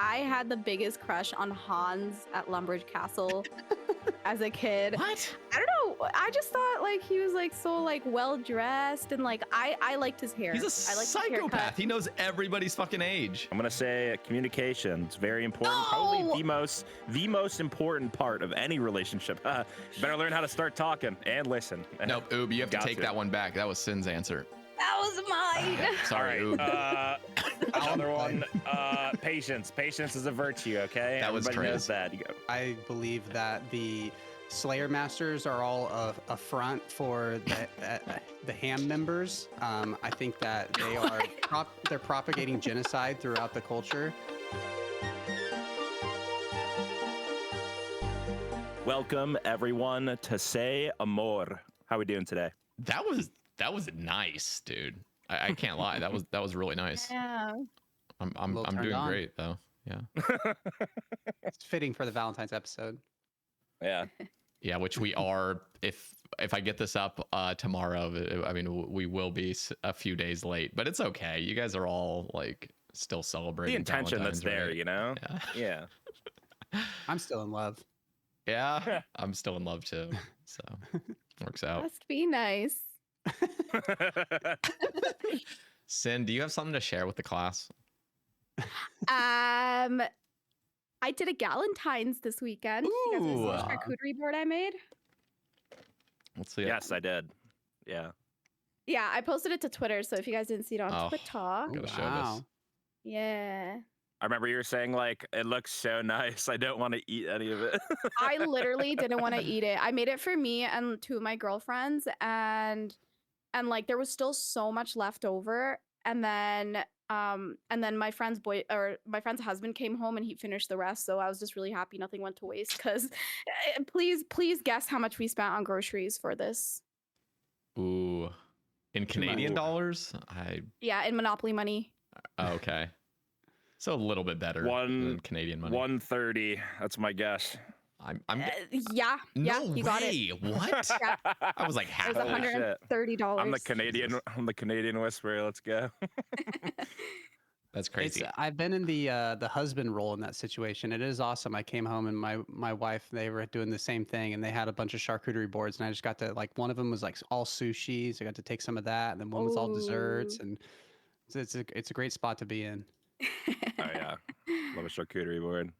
I had the biggest crush on Hans at Lumbridge Castle as a kid. What? I don't know. I just thought like he was like so like well dressed and like I liked his hair. He's a I liked his psychopath. haircut. He knows everybody's fucking age. I'm gonna say communication. It's very important. No! Probably the most important part of any relationship. Better learn how to start talking and listen. Nope, Oob, you have to Got take that one back. That was Sin's answer. That was mine. Sorry, Oob. Another one. Patience. Patience is a virtue. Okay. That was Everybody knows Trez. that. You go. I believe that the Slayer Masters are all a front for the Ham members. I think that they are they're propagating genocide throughout the culture. Welcome everyone to Say Amor. How we doing today? That was nice, dude. I can't lie. That was really nice. Yeah. I'm Little turned doing on. great though. Yeah. It's fitting for the Valentine's episode. Yeah. Yeah, which we are. If I get this up tomorrow, I mean we will be a few days late, but it's okay. You guys are all like still celebrating. The intention Valentine's, that's there, right? you know? Yeah. Yeah. I'm still in love. Yeah, I'm still in love too. So works out. Must be nice. Sin, do you have something to share with the class? I did a Galentine's this weekend. You guys Ooh. see the charcuterie board I made? Let's see. Yes, I did. Yeah. Yeah, I posted it to Twitter, so if you guys didn't see it on Oh. Twitter. Gotta show this. Yeah. I remember you were saying like it looks so nice. I don't want to eat any of it. I literally didn't want to eat it. I made it for me and two of my girlfriends, and like there was still so much left over. And then my friend's husband came home and he finished the rest. So I was just really happy nothing went to waste. Because please guess how much we spent on groceries for this. Ooh, in Canadian dollars? Yeah, in Monopoly money. Okay. So a little bit better than Canadian money. 130. That's my guess. I'm Yeah, no you got way. it. What? Yeah, I was like it half was of that. $130. I'm the Canadian whisperer. Let's go. That's crazy. I've been in the husband role in that situation. It is awesome. I came home and my wife, they were doing the same thing, and they had a bunch of charcuterie boards, and I just got to like, one of them was like all sushi, so I got to take some of that, and then one was all desserts, and it's a great spot to be in. Oh yeah, love a charcuterie board.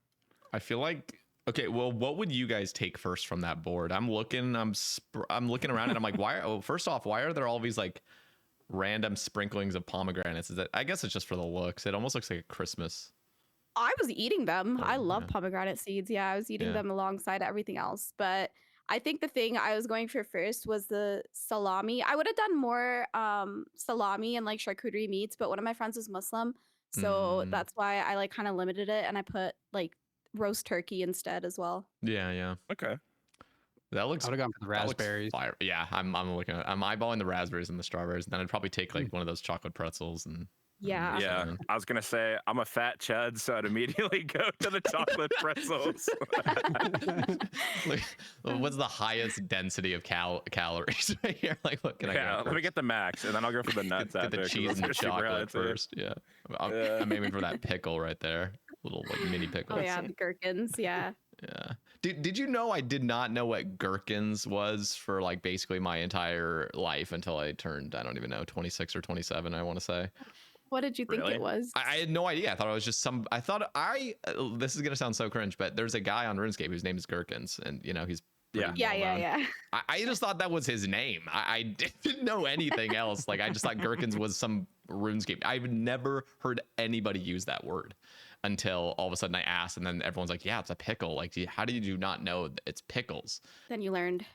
I feel like, okay, well, what would you guys take first from that board? I'm looking around and I'm like, first off, why are there all these like random sprinklings of pomegranates? I guess it's just for the looks. It almost looks like a Christmas. I was eating them. I love yeah. pomegranate seeds. Yeah, I was eating Yeah. them alongside everything else. But I think the thing I was going for first was the salami. I would have done more salami and like charcuterie meats, but one of my friends was Muslim. So that's why I like kind of limited it, and I put like roast turkey instead as well. Yeah. Okay. That looks. I would have gone for the that looks raspberries. fire. Yeah, I'm eyeballing the raspberries and the strawberries, and then I'd probably take like one of those chocolate pretzels and. Yeah. Yeah, Mhm. I was gonna say I'm a fat chud, so I'd immediately go to the chocolate pretzels. Like, what's the highest density of calories right here? Like, what can I Yeah, go? let me get the max, and then I'll go for the nuts Get after. the 'cause cheese those and are the super chocolate hot, too. first. Yeah. I'm aiming for that pickle right there. Little like mini pickle. Oh yeah, the gherkins. Yeah. Yeah. Did you know I did not know what gherkins was for like basically my entire life until I turned, I don't even know, 26 or 27, I want to say. What did you think Really? it was? I had no idea. I thought it was just this is going to sound so cringe, but there's a guy on RuneScape whose name is Gherkins, and you know, he's pretty well-known. Yeah. I just thought that was his name. I didn't know anything else. Like, I just thought Gherkins was some RuneScape. I've never heard anybody use that word until all of a sudden I asked, and then everyone's like, yeah, it's a pickle. Like, how did you not know that it's pickles? Then you learned.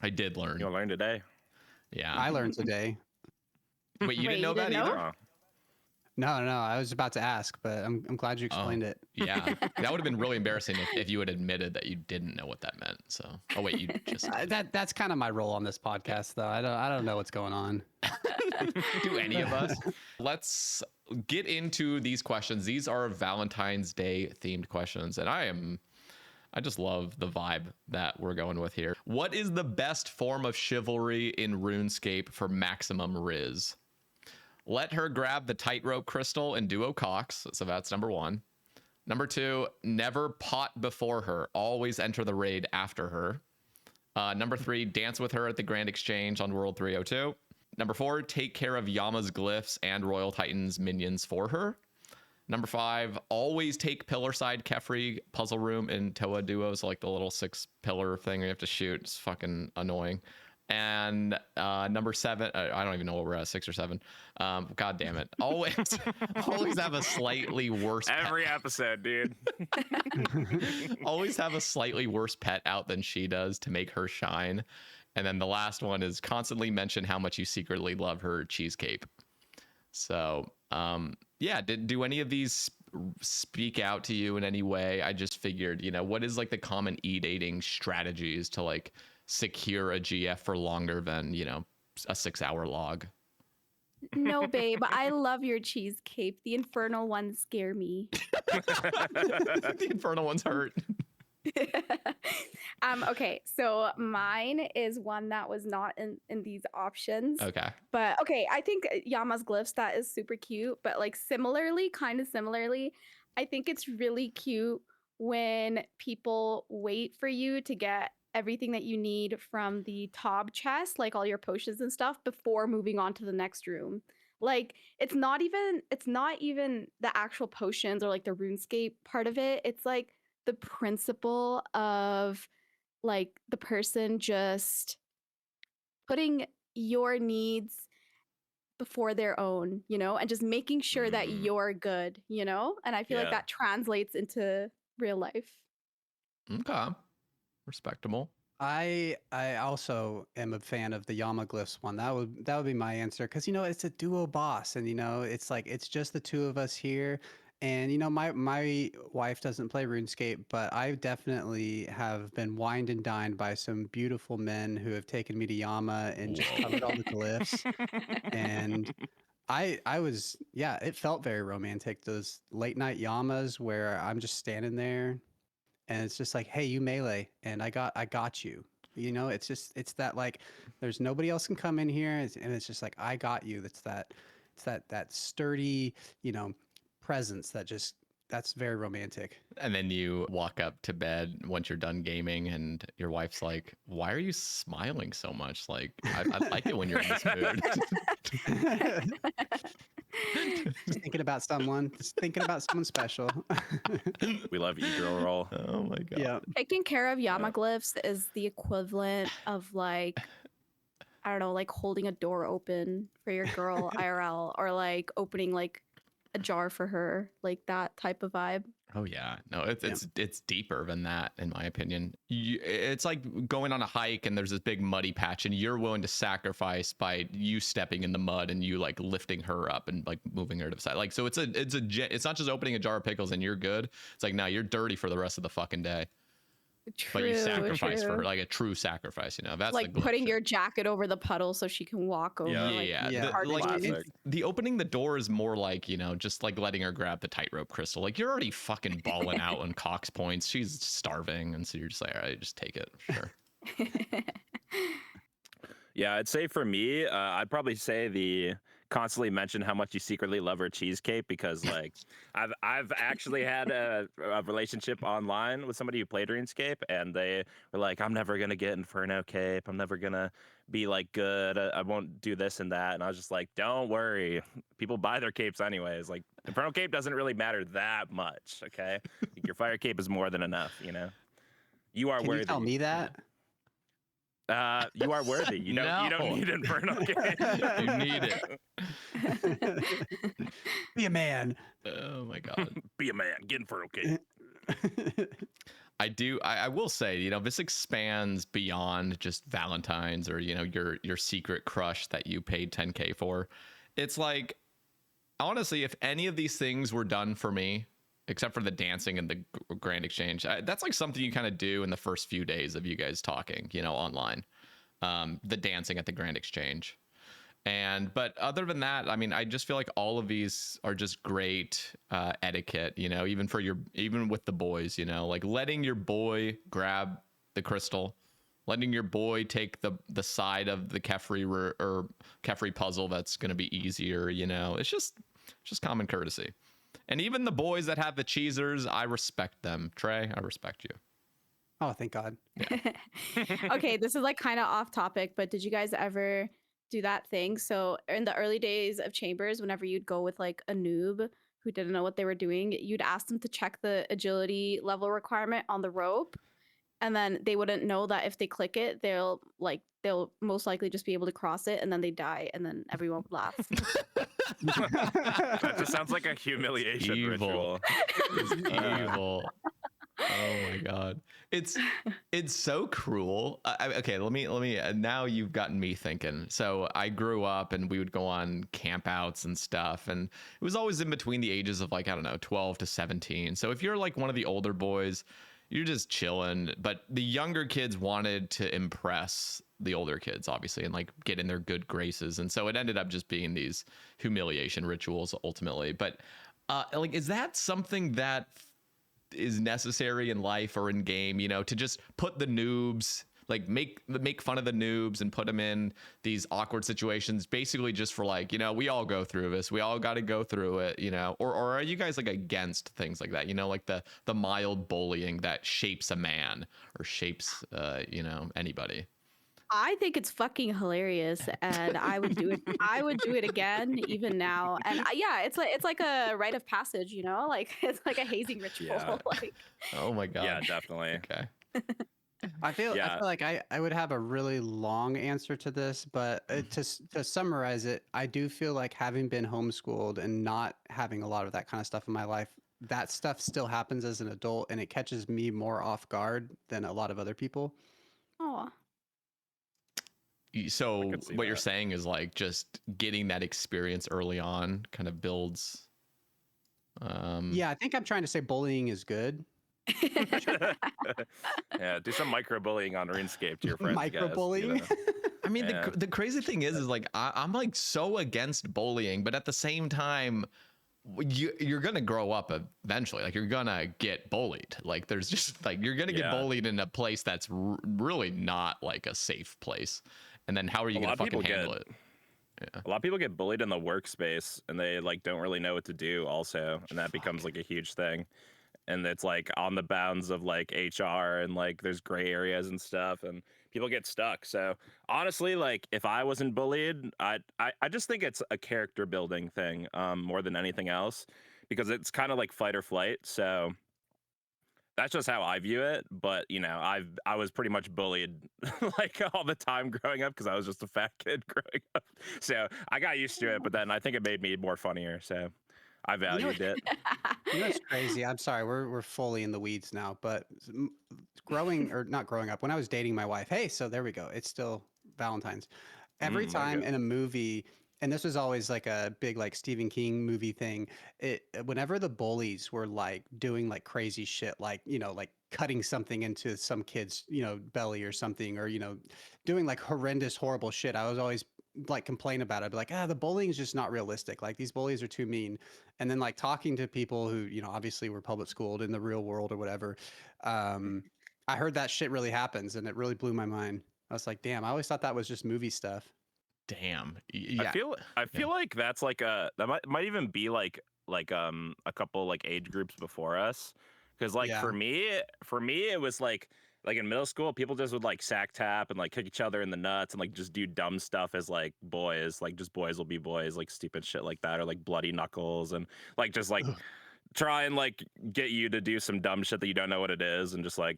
I did learn. You'll learn today. Yeah. I learned today. Wait, you Wait, didn't know you that didn't know? either? Oh. No, I was about to ask, but I'm glad you explained it. Yeah, that would have been really embarrassing if you had admitted that you didn't know what that meant. So, oh wait, you just That's kind of my role on this podcast, though. I don't know what's going on. do any of us? Let's get into these questions. These are Valentine's Day themed questions, and I just love the vibe that we're going with here. What is the best form of chivalry in RuneScape for maximum Riz? Let her grab the Tightrope crystal and duo Cox. So that's number one. Number 2, never pot before her. Always enter the raid after her. Number 3, dance with her at the Grand Exchange on World 302. Number 4, take care of Yama's glyphs and Royal Titan's minions for her. Number 5, always take pillar side Kefri puzzle room in Toa Duos, like the little 6 pillar thing you have to shoot. It's fucking annoying. And number 7, I don't even know what we're at, 6 or 7. God damn it. Always have a slightly worse Every episode, dude. always have a slightly worse pet out than she does to make her shine. And then the last one is constantly mention how much you secretly love her cheesecake. So, yeah, do any of these speak out to you in any way? I just figured, what is like the common e-dating strategies to like secure a GF for longer than, a 6-hour log? No, babe, I love your cheesecake. The infernal ones scare me. The infernal ones hurt. Okay, so mine is one that was not in these options. Okay. But okay, I think Yama's glyphs, that is super cute. But like kind of similarly, I think it's really cute when people wait for you to get everything that you need from the top chest, like all your potions and stuff, before moving on to the next room. Like it's not even the actual potions or like the RuneScape part of it. It's like the principle of like the person just putting your needs before their own, and just making sure that you're good, and I feel like that translates into real life. Okay. Respectable. I also am a fan of the Yama glyphs one. That would be my answer, because it's a duo boss, and it's like it's just the two of us here. And my wife doesn't play RuneScape, but I definitely have been wined and dined by some beautiful men who have taken me to Yama and just covered all the glyphs. And it felt very romantic. Those late night Yamas where I'm just standing there, and it's just like, hey, you melee, and I got you. It's that like, there's nobody else can come in here, and it's just like, I got you. It's that sturdy, presence that's very romantic. And then you walk up to bed once you're done gaming, and your wife's like, "Why are you smiling so much? Like, I like it when you're in this mood." Just thinking about someone special. We love you, girl roll. Oh my god. Yeah. Taking care of Yama glyphs is the equivalent of like, I don't know, like holding a door open for your girl IRL, or like opening like a jar for her, like that type of vibe. Oh yeah, no, it's deeper than that, in my opinion. It's like going on a hike and there's this big muddy patch, and you're willing to sacrifice by you stepping in the mud and you like lifting her up and like moving her to the side. Like, so it's not just opening a jar of pickles and you're good. It's like, now you're dirty for the rest of the fucking day. True, but you sacrifice for her, true. like a true sacrifice. That's Like the putting shit. your jacket over the puddle so she can walk over. Yeah, like, The, hard like ways. the opening the door is more like, just like letting her grab the tightrope crystal. Like, you're already fucking balling out on Cox points. She's starving, and so you're just like, all right, just take it. Sure. Yeah, I'd say for me, I'd probably say the constantly mention how much you secretly love her cheesecake, because like I've actually had a relationship online with somebody who played RuneScape, and they were like, I'm never gonna get Inferno Cape, I'm never gonna be like good, I won't do this and that, and I was just like, don't worry, people buy their capes anyways. Like, Inferno Cape doesn't really matter that much, okay? Like, your fire cape is more than enough, You are Can worthy. you tell me that? You are worthy. You don't need Inferno Cape. You need it. Be a man. Oh my god. Be a man. Get Inferno Cape. I will say, this expands beyond just Valentine's or, your secret crush that you paid 10K for. It's like, honestly, if any of these things were done for me, except for the dancing and the Grand Exchange, that's like something you kind of do in the first few days of you guys talking, online, the dancing at the Grand Exchange. But other than that, I mean, I just feel like all of these are just great etiquette, even with the boys, like letting your boy grab the crystal, letting your boy take the side of the Kefri or Kefri puzzle that's going to be easier, it's just common courtesy. And even the boys that have the cheesers, I respect them. Trey, I respect you. Oh, thank God. Okay, this is like kind of off topic, but did you guys ever do that thing? So in the early days of Chambers, whenever you'd go with like a noob who didn't know what they were doing, you'd ask them to check the agility level requirement on the rope, and then they wouldn't know that if they click it, they'll most likely just be able to cross it, and then they die, and then everyone would laugh. That just sounds like a humiliation Evil. ritual. It's evil. Oh my God. It's so cruel. Okay, let me now you've gotten me thinking. So I grew up and we would go on campouts and stuff, and it was always in between the ages of like, I don't know, 12 to 17. So if you're like one of the older boys, you're just chilling, but the younger kids wanted to impress the older kids, obviously, and like get in their good graces. And so it ended up just being these humiliation rituals ultimately. But like, is that something that is necessary in life or in game, you know, to just put the noobs, like make fun of the noobs and put them in these awkward situations, basically just for like, you know, we all go through this, we all got to go through it, you know? Or are you guys like against things like that, you know, like the mild bullying that shapes a man or shapes you know, anybody? I think it's fucking hilarious, and I would do it. I would do it again, even now. And yeah, it's like a rite of passage, you know, like it's like a hazing ritual. Yeah. Like, Oh my God. Yeah, definitely. Okay. I feel like I would have a really long answer to this, but to summarize it, I do feel like having been homeschooled and not having a lot of that kind of stuff in my life, that stuff still happens as an adult, and it catches me more off guard than a lot of other people. oh, So could see what you're that. saying is like just getting that experience early on kind of builds Yeah, I think I'm trying to say bullying is good. Yeah, do some microbullying on RuneScape to your friends, guys. Microbullying. I mean, Yeah. the crazy thing is like I'm like so against bullying, but at the same time, you're gonna grow up eventually. Like you're gonna get bullied. Like there's just like you're gonna get Yeah. bullied in a place that's really not like a safe place. And then how are you A gonna lot of fucking people handle it? Yeah. A lot of people get bullied in the workspace and they like don't really know what to do also, and that becomes like a huge thing. And it's like on the bounds of like HR, and like there's gray areas and stuff, and people get stuck. So honestly, like if I wasn't bullied, I just think it's a character building thing more than anything else, because it's kind of like fight or flight. So that's just how I view it. But you know, I was pretty much bullied like all the time growing up because I was just a fat kid growing up. So I got used to it, but then I think it made me more funnier. So I valued it. You know, it's crazy. I'm sorry, we're fully in the weeds now, but growing or not growing up, when I was dating my wife, hey, so there we go. It's still Valentine's. Every There time you go. in a movie, and this was always like a big like Stephen King movie thing. Whenever the bullies were like doing like crazy shit, like you know, like cutting something into some kid's belly or something, or doing like horrendous, horrible shit, I was always like complain about it. I'd be like, the bullying is just not realistic. Like these bullies are too mean. And then like talking to people who obviously were public schooled in the real world or whatever, I heard that shit really happens, and it really blew my mind. I was like, damn, I always thought that was just movie stuff. Damn. Yeah. I feel like that's like that might even be like a couple like age groups before us, because like Yeah. for me it was like in middle school people just would like sack tap and like kick each other in the nuts and like just do dumb stuff as like boys, like just boys will be boys, like stupid shit like that, or like bloody knuckles, and like just like try and like get you to do some dumb shit that you don't know what it is, and just like,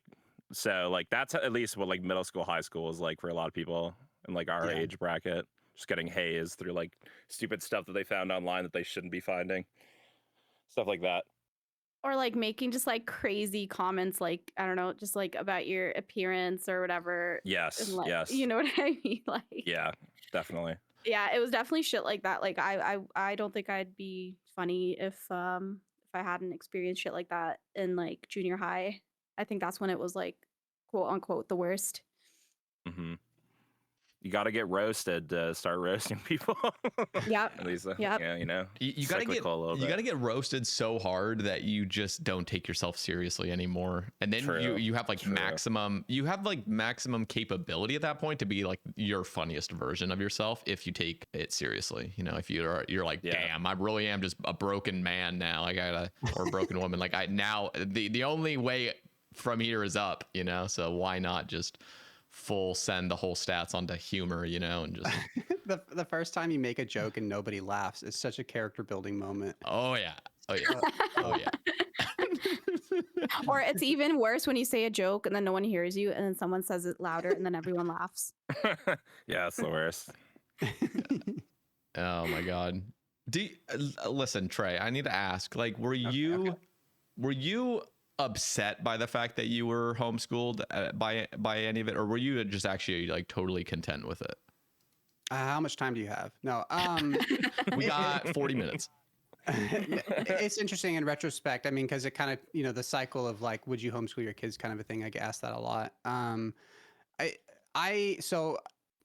so like that's at least what like middle school, high school is like for a lot of people in like our Yeah. age bracket, just getting hazed through like stupid stuff that they found online that they shouldn't be finding, stuff like that. or like making just like crazy comments, like I don't know, just like about your appearance or whatever. And Yes, like, yes. you know what I mean? Like, Yeah, definitely. yeah, it was definitely shit like that. Like I don't think I'd be funny if I hadn't experienced shit like that in like junior high. I think that's when it was like quote unquote the worst. Hmm. You got to get roasted to start roasting people. Yep. At least, Yep. yeah, you know. You gotta get cyclical a little you bit. gotta get roasted so hard that you just don't take yourself seriously anymore, and then True. you have like True. maximum capability at that point to be like your funniest version of yourself if you take it seriously. You know, if you're like, Yeah. damn, I really am just a broken man now. I gotta or a broken woman. Like the only way from here is up. You know, so why not just full send the whole stats onto humor, you know, and just The first time you make a joke and nobody laughs, it's such a character building moment. oh yeah, oh yeah. Or it's even worse when you say a joke and then no one hears you, and then someone says it louder, and then everyone laughs. Yeah, that's the worst. Oh my god. Listen, Trey, I need to ask, like, were you upset by the fact that you were homeschooled by any of it, or were you just actually like totally content with it? How much time do you have? No, We got 40 minutes. it's interesting in retrospect. I mean, because it kind of, you know, the cycle of like, would you homeschool your kids kind of a thing. I get asked that a lot. So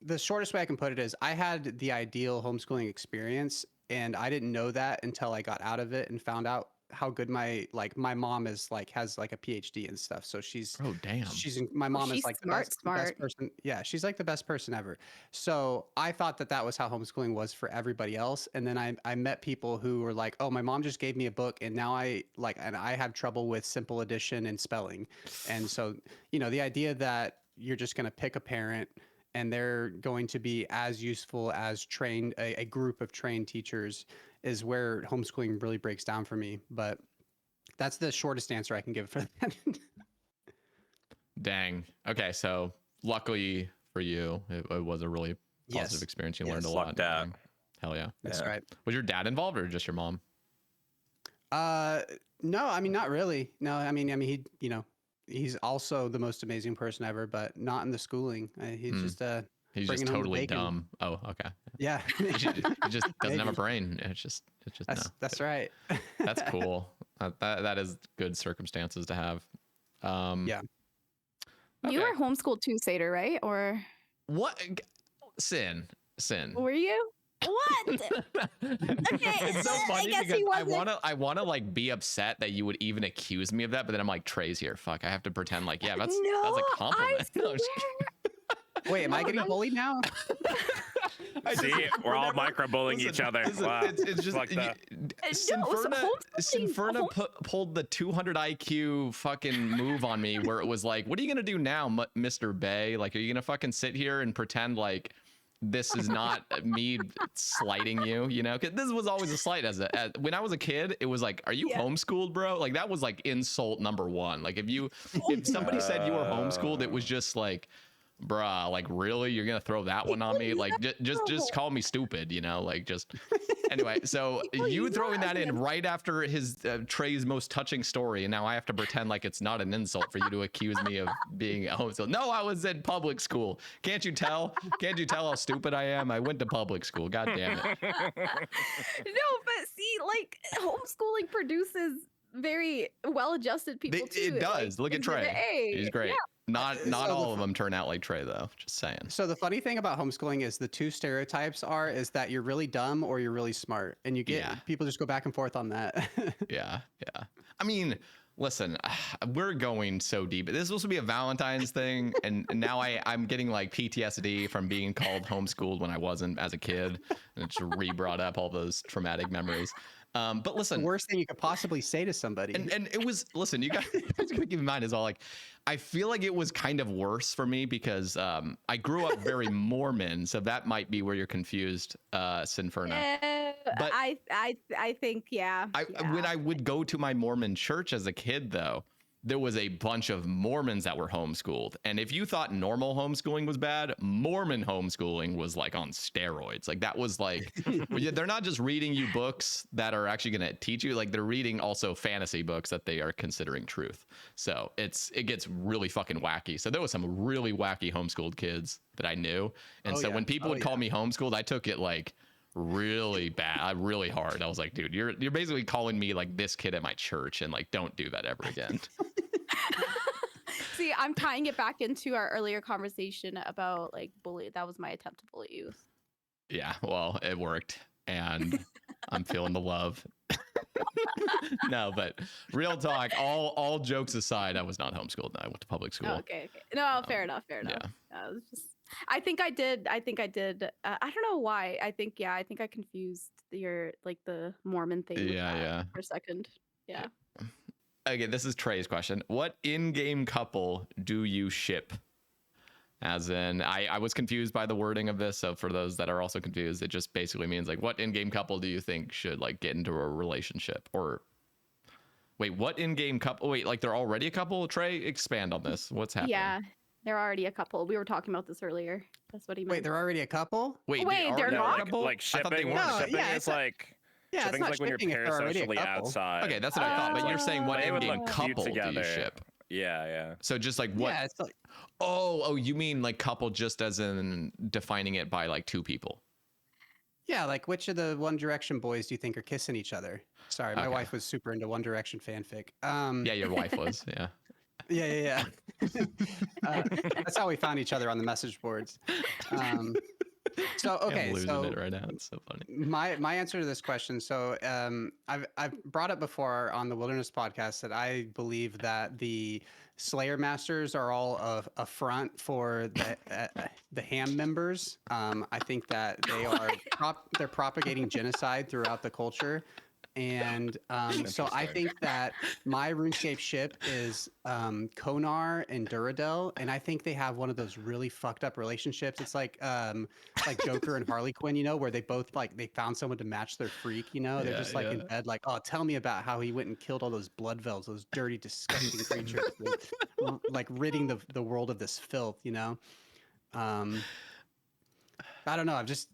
the shortest way I can put it is I had the ideal homeschooling experience, and I didn't know that until I got out of it and found out how good my mom is, like has like a PhD and stuff. So she's Oh damn. my mom she's is like smart, the best person. Yeah, she's like the best person ever. So I thought that was how homeschooling was for everybody else. And then I met people who were like, oh, my mom just gave me a book, and now I have trouble with simple addition and spelling. And so, you know, the idea that you're just going to pick a parent and they're going to be as useful as trained a group of trained teachers is where homeschooling really breaks down for me. But that's the shortest answer I can give for that. Dang. Okay, so luckily for you, it was a really positive Yes. experience. You Yes. learned a lot. Lucked out. Dang. Hell yeah. That's Yeah. right. Was your dad involved or just your mom? No, I mean, not really. No, I mean, he, you know, he's also the most amazing person ever, but not in the schooling. He's just He's bringing just home the totally bacon. dumb. Oh, okay. Yeah. He just doesn't have a Maybe. brain. It's just no. That's right. That's cool. That is good circumstances to have. Yeah. You okay. were homeschooled too, Sater, right? Or What? Sin. were you? What? It's so I funny guess because he I wasn't. wanna like be upset that you would even accuse me of that, but then I'm like, Trey's here. Fuck, I have to pretend like, yeah, that's No, a compliment. I No, I'm just swear. Wait, am I getting bullied now? See, we're all microbulling each other. Wow. It's just Fucked up. Sinferna pulled the 200 IQ fucking move on me, where it was like, what are you gonna do now, Mr. Bae? Like, are you gonna fucking sit here and pretend like this is not me slighting you? You know, because this was always a slight. As when I was a kid, it was like, are you Yeah. homeschooled, bro? Like that was like insult number one. Like if somebody said you were homeschooled, it was just like, bruh, like really, you're gonna throw that one on me? Like just call me stupid, you know? Like just anyway. So you throwing that in right after his Trey's most touching story, and now I have to pretend like it's not an insult for you to accuse me of being a homeschool. No, I was in public school. Can't you tell? Can't you tell how stupid I am? I went to public school. God damn it. No, but see, like homeschooling produces very well-adjusted people too. It does. Look at Exhibit Trey. A. He's great. Yeah. Not So all of them turn out like Trey though. Just saying. So the funny thing about homeschooling is the two stereotypes is that you're really dumb or you're really smart, and you get people just go back and forth on that. Yeah. I mean, listen, we're going so deep. This was supposed to be a Valentine's thing, and now I'm getting like PTSD from being called homeschooled when I wasn't as a kid, and it just re-brought up all those traumatic memories. But listen, The worst thing you could possibly say to somebody. and it was, listen, you guys gotta keep in mind as well, like, I feel like it was kind of worse for me because I grew up very Mormon, so that might be where you're confused, Sinferna. But I think yeah. When I would go to my Mormon church as a kid, though, there was a bunch of Mormons that were homeschooled. And if you thought normal homeschooling was bad, Mormon homeschooling was like on steroids. Like that was like, they're not just reading you books that are actually going to teach you, like they're reading also fantasy books that they are considering truth. So it gets really fucking wacky. So there was some really wacky homeschooled kids that I knew. And when people would call me homeschooled, I took it like really bad, really hard. I was like, dude, you're basically calling me like this kid at my church, and like, don't do that ever again. See, I'm tying it back into our earlier conversation about like bully. That was my attempt to bully you. Yeah, well, it worked, and I'm feeling the love. No, but real talk. All jokes aside, I was not homeschooled. I went to public school. Oh, okay. No, fair enough. Fair enough. It was just, I think I did. I don't know why. I think I confused your like the Mormon thing. With that For a second. Yeah. Okay, this is Trey's question. What in-game couple do you ship? As in, I was confused by the wording of this. So for those that are also confused, it just basically means like, what in-game couple do you think should like get into a relationship? Or wait, what in-game couple? Wait, like they're already a couple? Trey, expand on this. What's happening? Yeah, they're already a couple. We were talking about this earlier. That's what he meant. Wait, they're already a couple? Wait, they they're not? a couple? Like I thought they shipping. weren't. Shipping yeah, is like. Yeah, it's Shipping's not like when you're shipping if they're already a parasocially couple. outside. Okay, that's what I thought. But you're saying what They would in-game look cute couple do you together. ship? Yeah. So just like what? Yeah, it's like, Oh, you mean like couple just as in defining it by like two people? yeah, like which of the One Direction boys do you think are kissing each other? Sorry, my Okay. wife was super into One Direction fanfic. Yeah, your wife was. Yeah. Yeah. That's how we found each other on the message boards. So okay, I'm losing so it right now. It's so funny. my answer to this question. So I've brought up before on the Wilderness podcast that I believe that the Slayer Masters are all a front for the Ham members. I think that they are they're propagating genocide throughout the culture. And so I think that my RuneScape ship is Konar and Duradel, and I think they have one of those really fucked up relationships. It's like Joker and Harley Quinn, you know, where they both like they found someone to match their freak, you know. They're just like in bed, like, oh, tell me about how he went and killed all those blood veils, those dirty, disgusting creatures, like ridding the world of this filth, you know. I don't know. I'm just.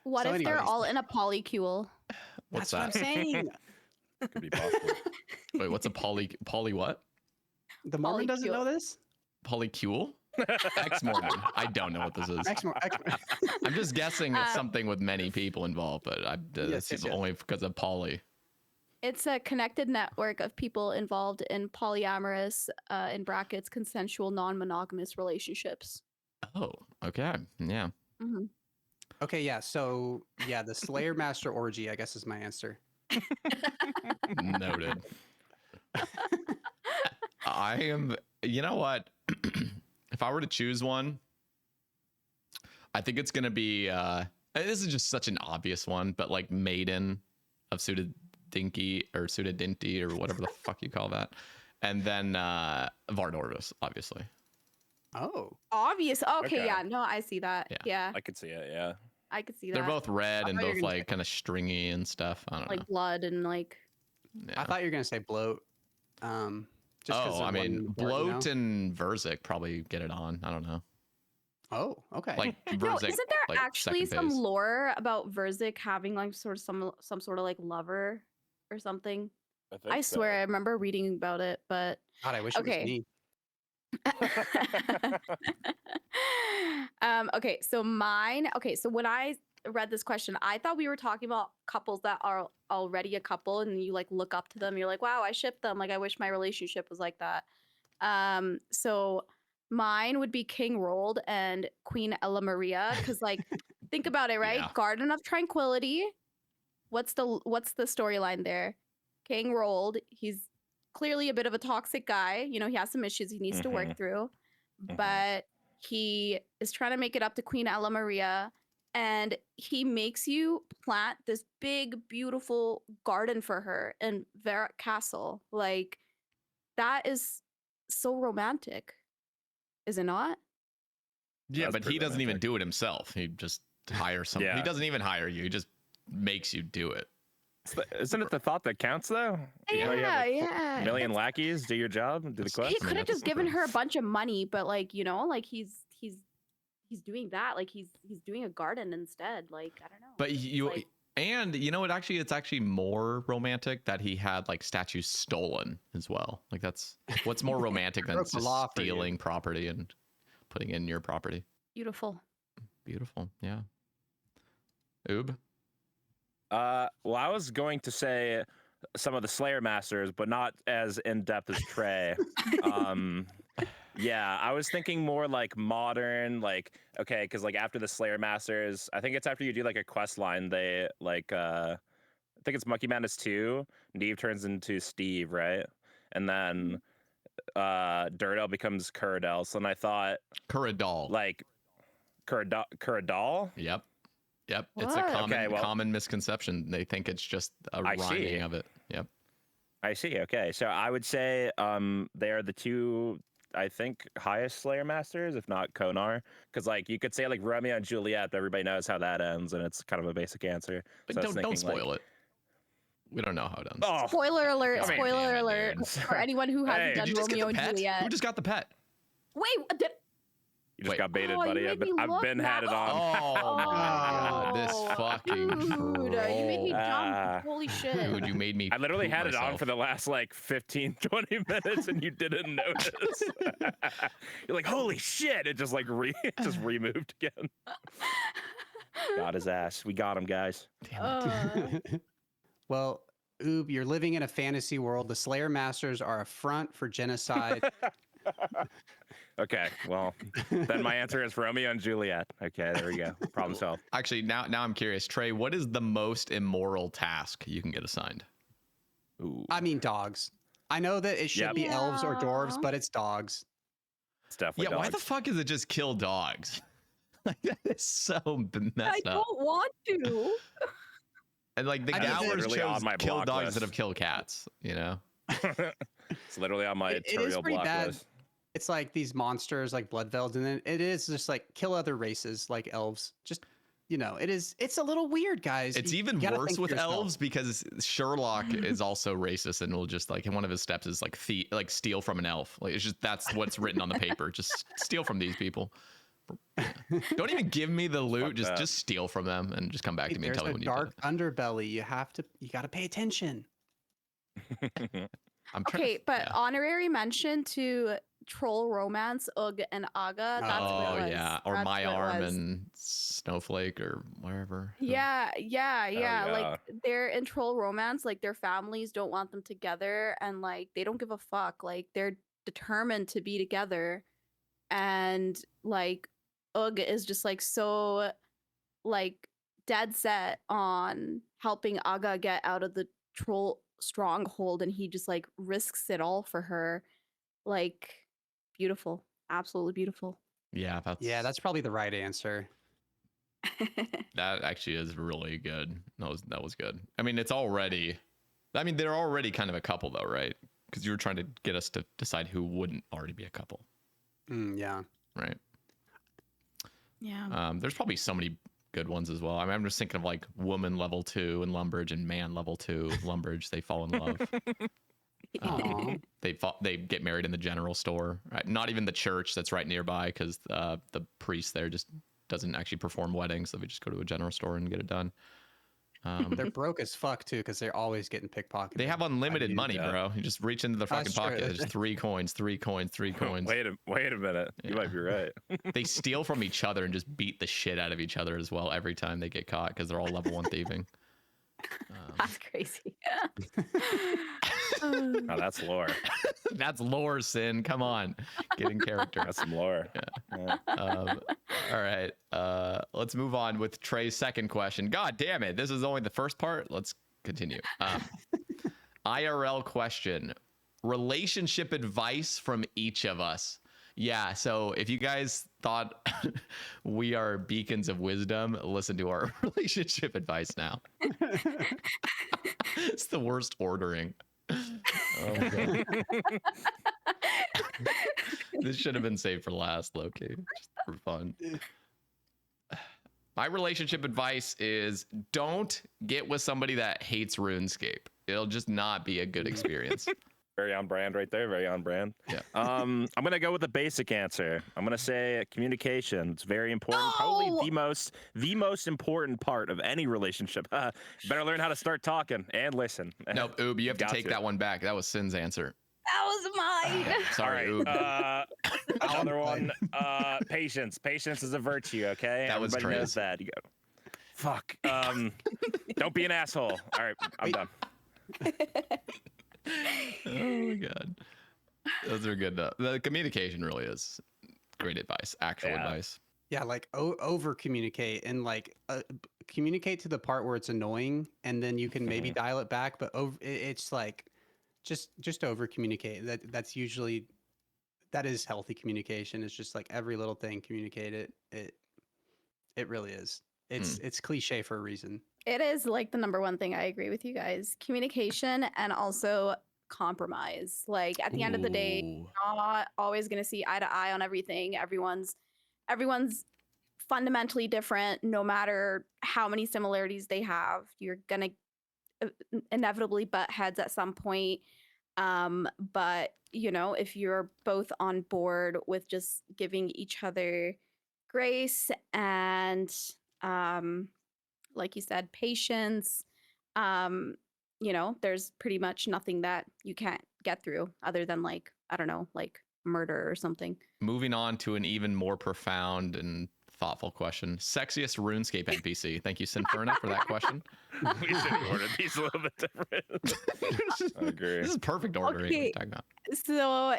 What So if they're anyways. all in a polycule? What's That's that? what I'm saying. Could be possible. Wait, what's a poly what? The Mormon doesn't know this? Polycule? Ex-Mormon. I don't know what this is. I'm just guessing it's something with many people involved, but it's only because of poly. It's a connected network of people involved in polyamorous, in brackets, consensual, non-monogamous relationships. Oh, okay. Yeah. Mm-hmm. Okay, yeah. So, yeah, the Slayer Master orgy, I guess, is my answer. Noted. I am, you know what? If I were to choose one, I think it's going to be, this is just such an obvious one, but like Maiden of Sudadinki or Sudadinti or whatever the fuck you call that. And then Vardorvis, obviously. Oh. Obvious. Okay, Okay. yeah. No, I see that. Yeah, I could see it. Yeah. I could see that. They're both red and thought you were both gonna like kind of stringy and stuff. I don't like know. blood and like. Yeah. I thought you were going to say bloat. Just 'cause Oh, of I mean, one word, Bloat you know? and Verzik probably get it on. I don't know. Oh, okay. Like No, Verzik, isn't there like, actually second some phase. lore about Verzik having like sort of some sort of like lover or something? I swear I remember reading about it, but God, I wish it was okay. me. Okay, so mine. Okay, so when I read this question, I thought we were talking about couples that are already a couple, and you like look up to them. You're like, wow, I ship them. Like, I wish my relationship was like that. So mine would be King Rold and Queen Ella Maria, because like, think about it, right? Yeah. Garden of Tranquility. What's the storyline there? King Rold, he's clearly a bit of a toxic guy. You know, he has some issues he needs to work through, but he is trying to make it up to Queen Ella Maria, and he makes you plant this big, beautiful garden for her in Varrock Castle. Like, that is so romantic, is it not? Yeah, That's but he pretty doesn't even romantic. do it himself. He just hires some. He Yeah. doesn't even hire you. He just makes you do it. Isn't it the thought that counts though? You know, you have, like, Yeah. million lackeys, do your job, do the quest. He I mean, could have that's just given her a different. bunch of money, but like, you know, like he's doing that. Like he's doing a garden instead. Like, I don't know. But It's you like, and you know what? Actually, it's actually more romantic that he had like statues stolen as well. Like that's what's more romantic than Broke the law for you. stealing property and putting in your property. beautiful. Beautiful, yeah. Oob. Well, I was going to say some of the Slayer Masters, but not as in depth as Trey. Yeah, I was thinking more like modern, like okay, because like after the Slayer Masters, I think it's after you do like a quest line, they like I think it's Monkey Madness 2. Neve turns into Steve, right? And then Durdell becomes Kuradel. So then I thought Kuradal. like Kuradal? Yep. It's a What? common misconception. They think it's just a I see. rhyming of it. Yep. I see. Okay, so I would say they are the two, I think, highest Slayer Masters, if not Konar, because like you could say like Romeo and Juliet, but everybody knows how that ends, and it's kind of a basic answer. But So I was don't thinking, spoil like, it. We don't know how it ends. Oh, Spoiler alert! I mean, Spoiler damn it, alert dude. for anyone who hasn't Hey, done Did you just get Romeo the and pet? Juliet. Who just got the pet? Wait, you just Wait. got baited, Oh, you buddy. made me I've look been had it now. on. Oh my god, this fucking dude, you made me troll. jump. Holy shit! Dude, you made me. I literally poop had it on myself. for the last like 15, 20 minutes, and you didn't notice. You're like, holy shit! It just like just removed again. Got his ass. We got him, guys. Damn it. Well, Oob, you're living in a fantasy world. The Slayer Masters are a front for genocide. Okay, well, then my answer is Romeo and Juliet. Okay, there we go. Problem solved. Actually, now I'm curious, Trey. What is the most immoral task you can get assigned? Ooh, I mean, dogs. I know that it should Yep. be elves or dwarves, Yeah. but it's dogs. it's definitely Yeah, why the dogs. fuck is it just kill dogs? Like that is so I messed up. don't want to. And like the I mean, it's Gowers literally on chose my kill block dogs list. instead of kill cats. You know. It's literally on my It is tutorial pretty block bad. list. It's like these monsters like Bloodveld, and then it is just like kill other races like elves. Just it's a little weird, guys. It's You even gotta worse think for with yourself. elves because Sherlock is also racist and will just like one of his steps is like steal from an elf. Like it's just that's what's written on the paper. Just steal from these people. Yeah. Don't even give me the loot. Fuck that. Just steal from them and just come back to me and There's tell me a when dark underbelly. You gotta pay attention. I'm trying. Okay, but yeah. honorary mention to Troll Romance, Ugg and Aga. That's what Oh it was. yeah, or That's My what it Arm was. and Snowflake or wherever. Yeah. yeah. Like they're in Troll Romance, like their families don't want them together, and like they don't give a fuck. Like they're determined to be together, and like Ugg is just like so, like dead set on helping Aga get out of the troll stronghold, and he just like risks it all for her. Like beautiful, absolutely beautiful. Yeah, That's probably the right answer. that actually is really good. That was good. I mean, they're already kind of a couple though, right? Because you were trying to get us to decide who wouldn't already be a couple, Yeah. right? Yeah. There's probably so many good ones as well. I mean, I'm just thinking of like woman level 2 in Lumbridge and man level 2 Lumbridge. They fall in love. Aw. They get married in the general store. Right? Not even the church that's right nearby because the priest there just doesn't actually perform weddings. So we just go to a general store and get it done. They're broke as fuck too, because they're always getting pickpocketed. They have unlimited money, yeah. bro. You just reach into the fucking That's true. pocket. There's 3 coins, 3 coins, 3 coins. Wait a minute. You Yeah. might be right. They steal from each other and just beat the shit out of each other as well every time they get caught because they're all level 1 thieving. That's crazy. Oh, that's lore. That's lore, Sin. Come on, get in character. That's some lore. Yeah. All right, let's move on with Trey's second question. God damn it, this is only the first part. Let's continue. IRL question: relationship advice from each of us. Yeah, so if you guys thought we are beacons of wisdom, listen to our relationship advice now. It's the worst ordering. Oh my God. This should have been saved for last, Loki, just for fun. My relationship advice is don't get with somebody that hates RuneScape. It'll just not be a good experience. Very on brand right there. Very on brand. Yeah. I'm gonna go with the basic answer. I'm gonna say communication. It's very important. No! Probably the most important part of any relationship. Better learn how to start talking and listen. Nope, Oob, you have to Got take to. that one back. That was Sin's answer. That was mine. Sorry, All Oob. right. Another one. Patience. Patience is a virtue. Okay. That was Everybody knows Trey's. that. You go. Fuck. Don't be an asshole. All right. I'm Wait. done. Oh my god, those are good. The communication really is great advice. Actual advice. Yeah, like over communicate and like communicate to the part where it's annoying, and then you can maybe dial it back. But it's like just over communicate. That is healthy communication. It's just like every little thing, communicate it. It really is. It's cliche for a reason. It is like the number one thing. I agree with you guys. Communication and also compromise. Like at the end of the day, Ooh. you're not always going to see eye to eye on everything. Everyone's fundamentally different. No matter how many similarities they have, you're gonna inevitably butt heads at some point. But you know, if you're both on board with just giving each other grace and like you said, patience, you know, there's pretty much nothing that you can't get through other than like, I don't know, like murder or something. Moving on to an even more profound and thoughtful question. Sexiest RuneScape NPC. Thank you, Sinferna, for that question. We should have ordered these a little bit different. I agree. This is perfect ordering. What are you Okay. talking about? So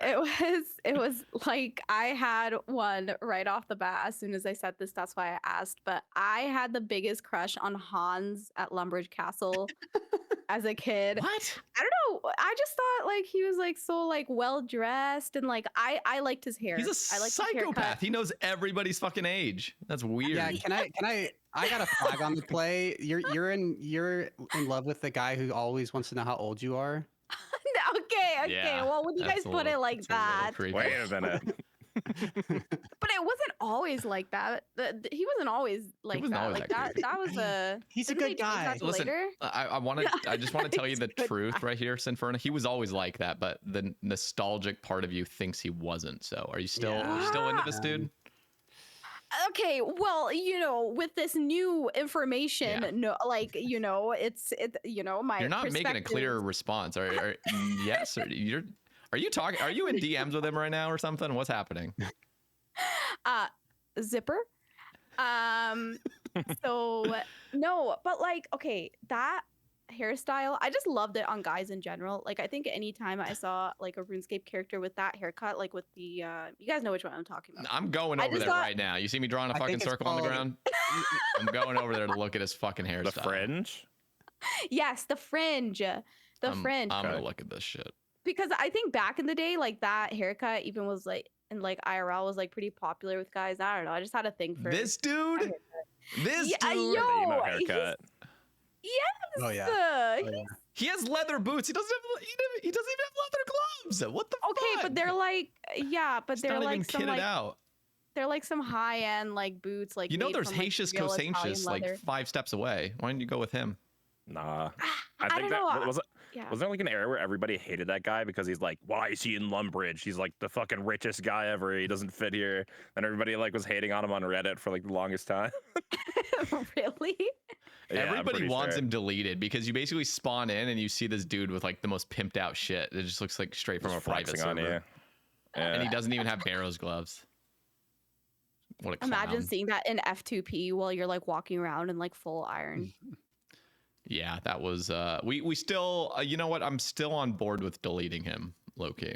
it was like I had one right off the bat as soon as I said this. That's why I asked. But I had the biggest crush on Hans at Lumbridge Castle as a kid. What? I don't know. I just thought like he was like so like well dressed and like I liked his hair. He's a I liked his haircut. psychopath. He knows everybody's fucking age. That's weird. Yeah, I got a flag on the play. You're in love with the guy who always wants to know how old you are. Okay. Yeah, Well, when you that's guys a put it little- like that's a little that, creepy. Wait a minute. but it wasn't always like that. He wasn't always like wasn't that. always Like that that was a. He's a didn't they good change guy. that to Listen, later? I just want to tell you the He's a good truth right here, Sinferna. He was always like that, but the nostalgic part of you thinks he wasn't. So are you still into this dude? Okay, well, you know, with this new information, Yeah. no, like you know, you know, my. You're not making a clear perspective- response. Yes, or are you talking? Are you in DMs with him right now or something? What's happening? Zipper. So no, but like, okay, that hairstyle, I just loved it on guys in general. Like, I think anytime I saw like a RuneScape character with that haircut, like with the, you guys know which one I'm talking about. I'm going I over just there thought- right now. You see me drawing a I fucking think it's circle on the called- ground? I'm going over there to look at his fucking hairstyle. The fringe? Yes, the fringe, fringe. I'm gonna look at this shit. Because I think back in the day, like that haircut even was like in like IRL was like pretty popular with guys. I don't know. I just had a thing for This dude. This Yeah, dude. yo, The emo he's- haircut. Yes. Oh, yeah. he's- He has leather boots. He doesn't even have leather gloves. What the Okay, fuck? but they're like, yeah, but It's they're not even like some kitted like out. they're like some high end like boots. Like You know, made there's from, like, Haitius real Italian Cosancious like leather. 5 steps away. Why didn't you go with him? Nah. I think don't know. was Yeah. there like an era where everybody hated that guy because he's like, why is he in Lumbridge? He's like the fucking richest guy ever. He doesn't fit here. And everybody like was hating on him on Reddit for like the longest time. Really? Yeah, I'm Everybody pretty wants sure. him deleted because you basically spawn in and you see this dude with like the most pimped out shit. It just looks like straight from Just a private flexing on server. you. And he Yeah. doesn't even have Barrow's gloves. What a clown. Imagine seeing that in F2P while you're like walking around in like full iron. Yeah, that was we still you know what? I'm still on board with deleting him, low-key.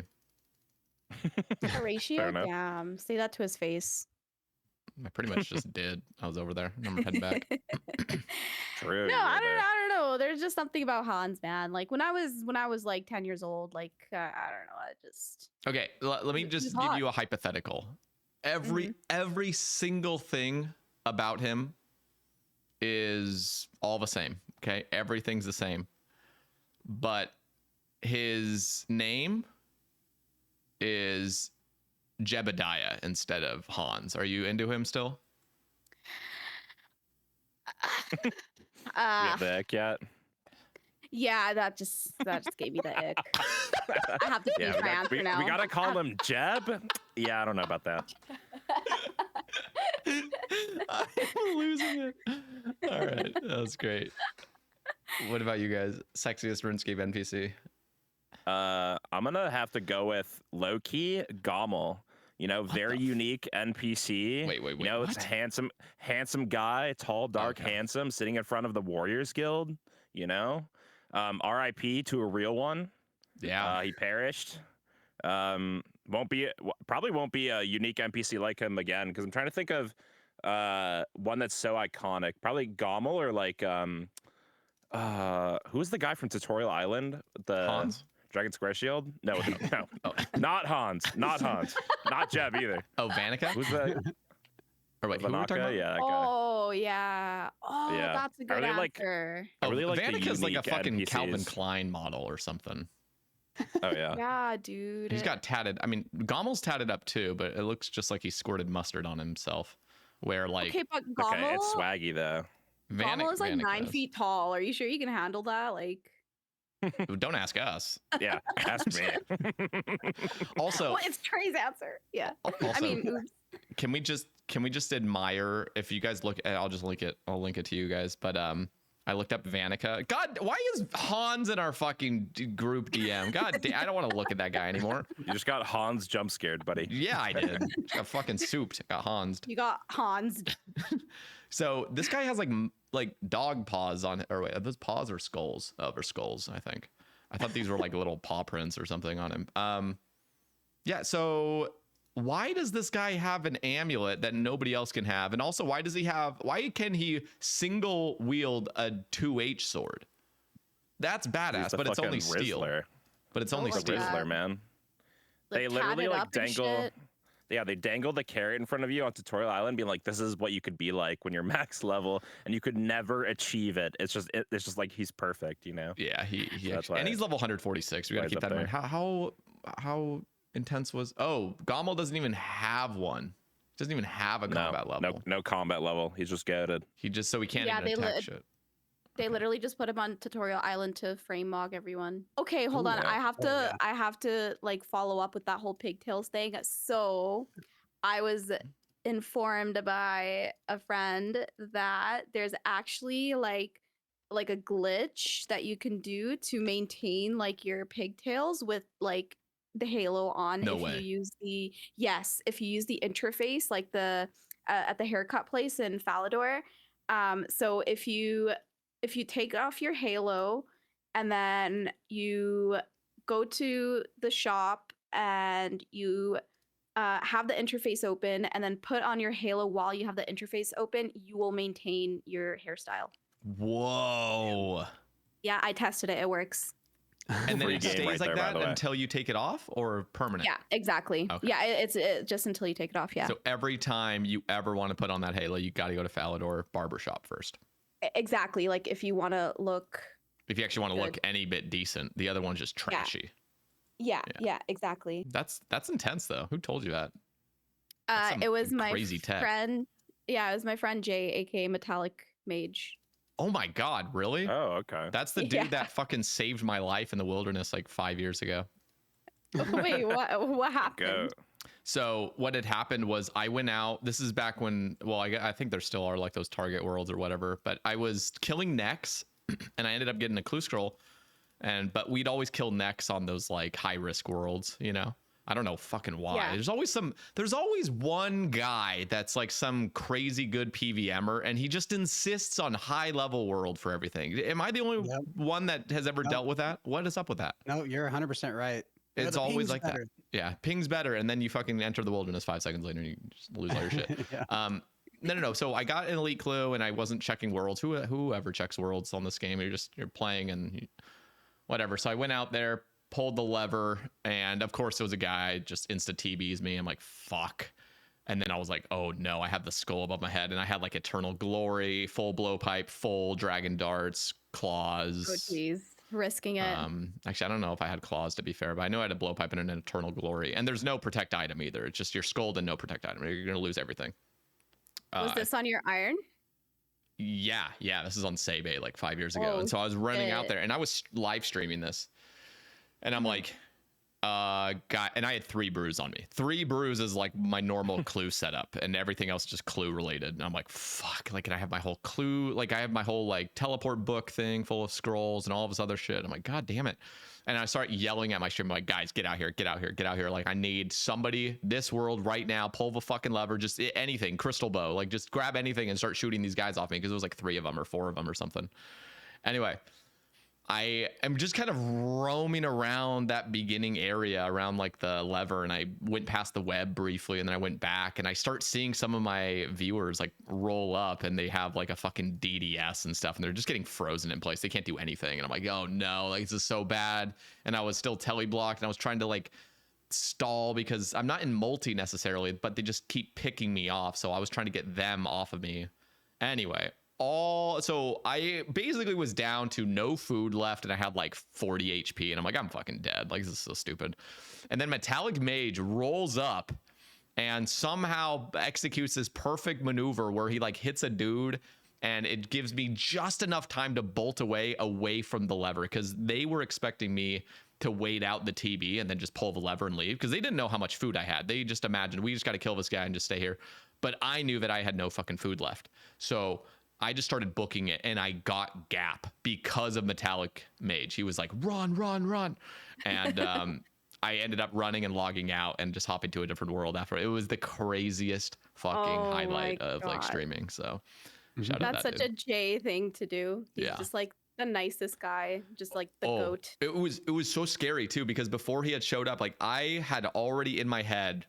Horatio, enough. damn. Say that to his face. I pretty much just did. I was over there. I'm heading back. True. No, you were I there. don't know. There's just something about Hans, man. Like when I was like 10 years old, like I don't know. I just Okay, let me He's just hot. give you a hypothetical. Every single thing about him is all the same. Okay, everything's the same, but his name is Jebediah instead of Hans. Are you into him still? We have the ick yet? yeah, that just gave me the ick. I have to change Yeah, my answer we now. gotta call him Jeb. Yeah, I don't know about that. I'm losing it. All right, that was great. What about you guys? Sexiest RuneScape NPC? I'm gonna have to go with low-key Gommel. You know, very unique NPC. Wait, You know, it's what? a handsome guy, tall, dark, Okay. handsome, sitting in front of the Warriors Guild. You know, RIP to a real one. Yeah. He perished. Probably won't be a unique NPC like him again, because I'm trying to think of one that's so iconic. Probably Gommel, or like who's the guy from Tutorial Island? The Hans? Dragon Square Shield? No, no, Oh. not Hans. Not Hans. Not Jeb either. Oh, Vanica? Who's the Or wait, who are we talking Vanaka? about? Yeah, that guy. Oh yeah. Oh, Yeah. that's a good really like- answer. I really like the Vanica's like a unique fucking NPCs. Calvin Klein model or something. Oh yeah. Yeah, dude. He's got tatted. I mean, Gommel's tatted up too, but it looks just like he squirted mustard on himself. Where like, Okay, but Okay, Gommel, it's swaggy though. Gommel is like Vanica 9 is. feet tall. Are you sure you can handle that? Like, Don't ask us. Yeah, ask me. Also, well, it's Trey's answer. Yeah. also, I mean, oops. can we just admire? If you guys look, I'll just link it. I'll link it to you guys. But I looked up Vanica. God, why is Hans in our fucking group DM? God damn, I don't want to look at that guy anymore. You just got Hans jump scared, buddy. Yeah, I did. Got fucking souped. Got Hansed. You got Hans. So this guy has like dog paws on, or wait, are those paws or skulls? Oh, they're skulls, I think. I thought these were like little paw prints or something on him. Yeah. So why does this guy have an amulet that nobody else can have? And also, why can he single wield a 2H sword? That's He's badass, the but it's only fucking steel. Rizzler. But it's only Oh, The steel. yeah. Rizzler, man. Like, They literally tatted like up and dangle. shit. Yeah, they dangle the carrot in front of you on Tutorial Island, being like, "This is what you could be like when you're max level, and you could never achieve it." It's just like he's perfect, you know. Yeah, he So that's and why- he's level 146. We gotta why he's keep up that in mind. there. How intense was? Oh, Gommel doesn't even have one. Doesn't even have a combat level. No combat level. He's just goated. He just so he can't Yeah, even attack shit. They literally just put him on Tutorial Island to frame mog everyone. Okay, hold on. yeah. I have to like follow up with that whole pigtails thing. So I was informed by a friend that there's actually like a glitch that you can do to maintain like your pigtails with like the halo on. No if way. you use the if you use the interface like the at the haircut place in Falador. So if you take off your halo and then you go to the shop and you have the interface open and then put on your halo while you have the interface open, you will maintain your hairstyle. Whoa. Yeah, I tested it. It works. And then Free it game stays right like there, by that the way. until you take it off, or permanent? Yeah, exactly. Okay. Yeah, it's just until you take it off. Yeah, So every time you ever want to put on that halo, you got to go to Falador Barbershop first. Exactly. Like if you want to look. If you actually want to look Good. any bit decent, the other one's just trashy. Yeah, exactly. That's intense though. Who told you that? That's some It was my crazy tech. friend. Yeah, it was my friend Jay, aka Metallic Mage. Oh my God, really? Oh, okay. That's the dude Yeah. that fucking saved my life in the wilderness like 5 years ago. Wait, what happened? Go. So what had happened was I went out. This is back when, well, I think there still are like those target worlds or whatever. But I was killing necks, and I ended up getting a clue scroll. But we'd always kill necks on those like high risk worlds, you know. I don't know fucking why. Yeah. There's always one guy that's like some crazy good PVMer, and he just insists on high level world for everything. Am I the only Yep. one that has ever dealt with that? What is up with that? No, you're 100% right. Yeah, It's the always ping's like better. that. Yeah, ping's better, and then you fucking enter the wilderness 5 seconds later, and you just lose all your shit. Yeah. No. So I got an elite clue, and I wasn't checking worlds. Whoever checks worlds on this game, you're playing and whatever. So I went out there, pulled the lever, and of course there was a guy just insta TBs me. I'm like, fuck. And then I was like, oh no, I have the skull above my head, and I had like eternal glory, full blowpipe, full dragon darts, claws. Oh, jeez. Risking it. Actually, I don't know if I had claws, to be fair, but I know I had a blowpipe and an eternal glory. And there's no protect item either. It's just you're skulled and no protect item. You're gonna lose everything. Was this on your iron? Yeah. This is on Sae Bae like 5 years ago. Oh, And so I was running out shit. there, and I was live streaming this, and I'm like, and I had 3 brews on me. 3 brews is like my normal clue setup, and everything else just clue related. And I'm like, fuck, like, and I have my whole clue, like I have my whole like teleport book thing full of scrolls and all of this other shit. I'm like, God damn it. And I start yelling at my stream, like, guys, get out here, get out here, get out here. Like, I need somebody this world right now, pull the fucking lever, just anything, crystal bow, like just grab anything and start shooting these guys off me. Cause it was like 3 of them or 4 of them or something. Anyway, I am just kind of roaming around that beginning area around like the lever, and I went past the web briefly, and then I went back, and I start seeing some of my viewers like roll up, and they have like a fucking DDS and stuff, and they're just getting frozen in place. They can't do anything, and I'm like, oh no, like this is so bad. And I was still teleblocked, and I was trying to like stall because I'm not in multi necessarily, but they just keep picking me off. So I was trying to get them off of me. Anyway, so I basically was down to no food left, and I had like 40 HP, and I'm like, I'm fucking dead. Like, this is so stupid. And then Metallic Mage rolls up and somehow executes this perfect maneuver where he like hits a dude, and it gives me just enough time to bolt away from the lever, because they were expecting me to wait out the TB and then just pull the lever and leave, because they didn't know how much food I had. They just imagined we just got to kill this guy and just stay here. But I knew that I had no fucking food left. So I just started booking it, and I got gap because of Metallic Mage. He was like, run, run, run. And I ended up running and logging out and just hopping to a different world after. It was the craziest fucking highlight of like streaming. So shout out That's that such dude. a Jay thing to do. He's Yeah. just like the nicest guy, just like the goat. It was so scary too, because before he had showed up, like I had already in my head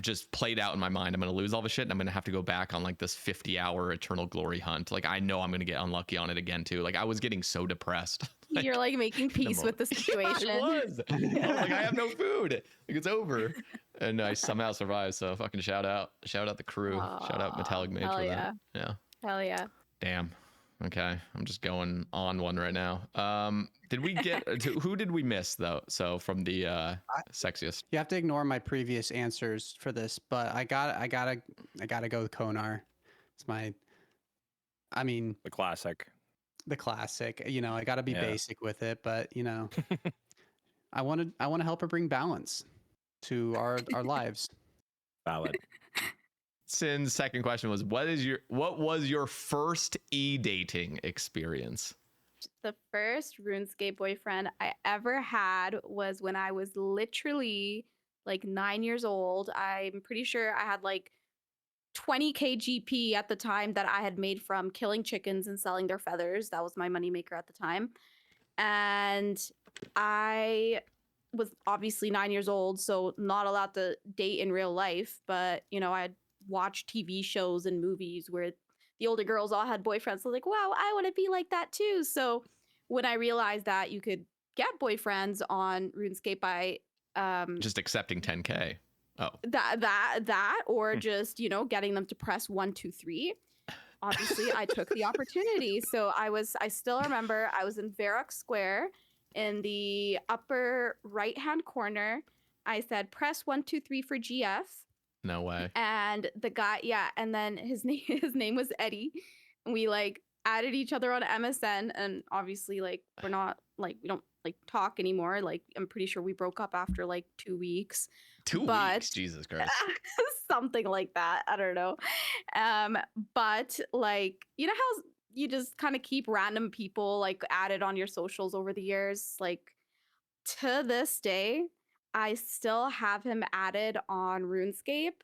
just played out in my mind, I'm gonna lose all the shit, and I'm gonna have to go back on like this 50-hour eternal glory hunt. Like I know I'm gonna get unlucky on it again too. Like I was getting so depressed. Like, You're like making peace with the situation. I was like, I have no food. Like it's over, and I somehow survived. So fucking shout out the crew. Shout out Metallic Mage for that. Yeah. Hell yeah. Damn. Okay, I'm just going on one right now. Did we get who did we miss though? So from the sexiest. You have to ignore my previous answers for this, but I gotta go with Konar. It's my, I mean, The classic. the classic. You know, I gotta be basic with it, but you know, I want to help her bring balance to our lives. Valid. Sin's second question was, what was your first e-dating experience? The first RuneScape boyfriend I ever had was when I was literally like 9 years old. I'm pretty sure I had like 20k GP at the time that I had made from killing chickens and selling their feathers. That was my moneymaker at the time. And I was obviously 9 years old, so not allowed to date in real life. But, you know, I'd watch TV shows and movies where the older girls all had boyfriends. So like, wow, I want to be like that too. So when I realized that you could get boyfriends on RuneScape by Just accepting 10k. Oh, that or just, you know, getting them to press 1, 2, 3. Obviously, I took the opportunity. So I still remember I was in Varrock Square in the upper right-hand corner. I said, press 1, 2, 3 for GF. no way. And the guy, and then his name was Eddie. And we like added each other on MSN, and obviously like we don't like talk anymore. Like I'm pretty sure we broke up after like 2 weeks. 2 weeks, Jesus Christ. Something like that. I don't know. But like, you know how you just kind of keep random people like added on your socials over the years? Like to this day, I still have him added on RuneScape.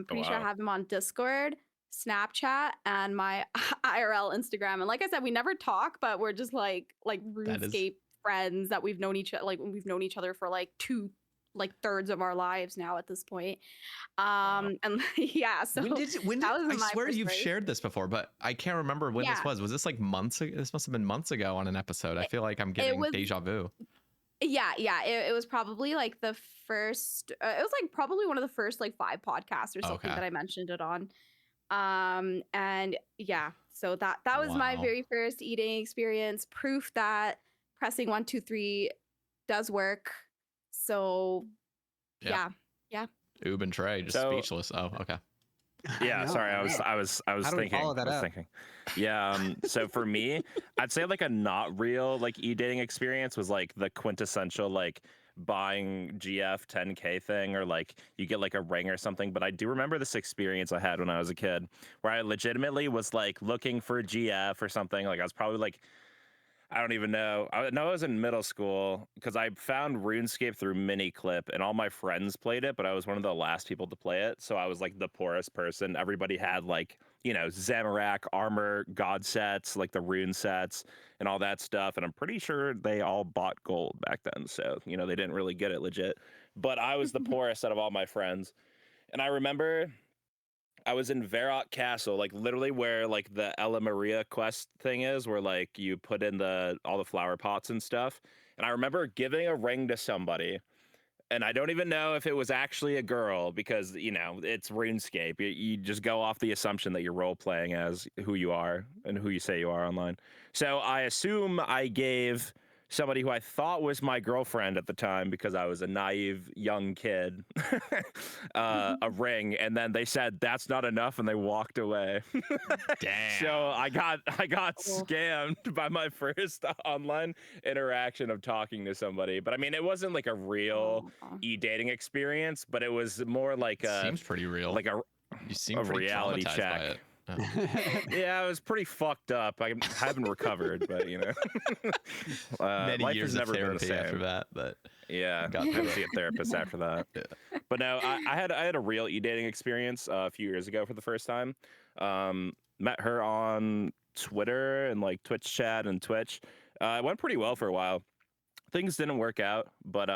Pretty sure I have him on Discord, Snapchat, and my IRL Instagram. And like I said, we never talk, but we're just like RuneScape friends that we've known each other for like thirds of our lives now at this point. And yeah, so when I swear you've shared this before, but I can't remember when this was. Was this like months ago? This must have been months ago on an episode. I feel like I'm getting deja vu. Yeah, it was probably like the first. It was like probably one of the first like 5 podcasts or something that I mentioned it on. And yeah, so that was my very first eating experience. Proof that pressing 1, 2, 3 does work. So yeah. Ub and Trey just speechless. Oh, okay. Yeah, sorry. I was thinking. Yeah. So for me, I'd say like a not real like e-dating experience was like the quintessential like buying GF 10k thing, or like you get like a ring or something. But I do remember this experience I had when I was a kid where I legitimately was like looking for GF or something. Like I was probably like, I don't even know. I know I was in middle school because I found RuneScape through Miniclip, and all my friends played it, but I was one of the last people to play it. So I was like the poorest person. Everybody had like, you know, Zamorak, armor, god sets, like the rune sets, and all that stuff. And I'm pretty sure they all bought gold back then. So, you know, they didn't really get it legit. But I was the poorest out of all my friends. And I remember I was in Varrock Castle, like literally where like the Ella Maria quest thing is, where like you put in all the flower pots and stuff. And I remember giving a ring to somebody, and I don't even know if it was actually a girl because, you know, it's RuneScape. You just go off the assumption that you're role playing as who you are and who you say you are online. So I assume I gave somebody who I thought was my girlfriend at the time, because I was a naive young kid, a ring, and then they said that's not enough, and they walked away. Damn. So I got scammed by my first online interaction of talking to somebody. But I mean, it wasn't like a real e-dating experience, but it was more like Seems pretty real. like you seem a pretty reality traumatized check. by it. Oh. Yeah, I was pretty fucked up. I haven't recovered, but you know, Many life years has of never been the therapy same. after that, but Yeah, got I through had to see a therapist after that. Yeah. But no, I had a real e-dating experience a few years ago for the first time. Met her on Twitter and like Twitch chat and Twitch. It went pretty well for a while. Things didn't work out, but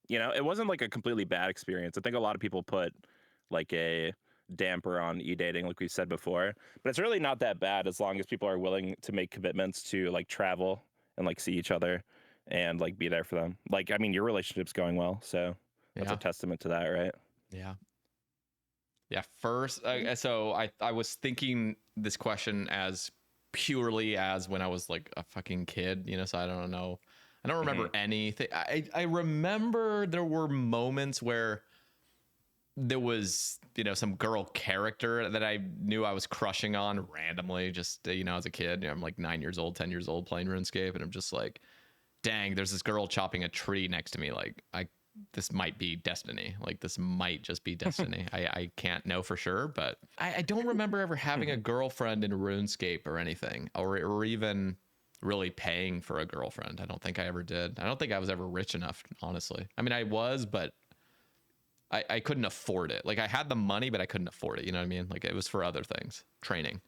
you know, it wasn't like a completely bad experience. I think a lot of people put like a damper on e-dating, like we said before, but it's really not that bad as long as people are willing to make commitments to like travel and like see each other and like be there for them. Like, I mean, your relationship's going well, so that's a testament to that, right? Yeah. First, so I was thinking this question as purely as when I was like a fucking kid, you know, so I don't know. I don't remember anything. I remember there were moments where there was, you know, some girl character that I knew I was crushing on randomly, just, you know, as a kid. You know, I'm like 9 years old, 10 years old playing RuneScape, and I'm just like, dang, there's this girl chopping a tree next to me. Like, this might be destiny. Like, this might just be destiny. I can't know for sure, but I don't remember ever having a girlfriend in RuneScape or anything, or even really paying for a girlfriend. I don't think I ever did. I don't think I was ever rich enough, honestly. I mean, I was, but I couldn't afford it. Like, I had the money, but I couldn't afford it. You know what I mean? Like, it was for other things, training.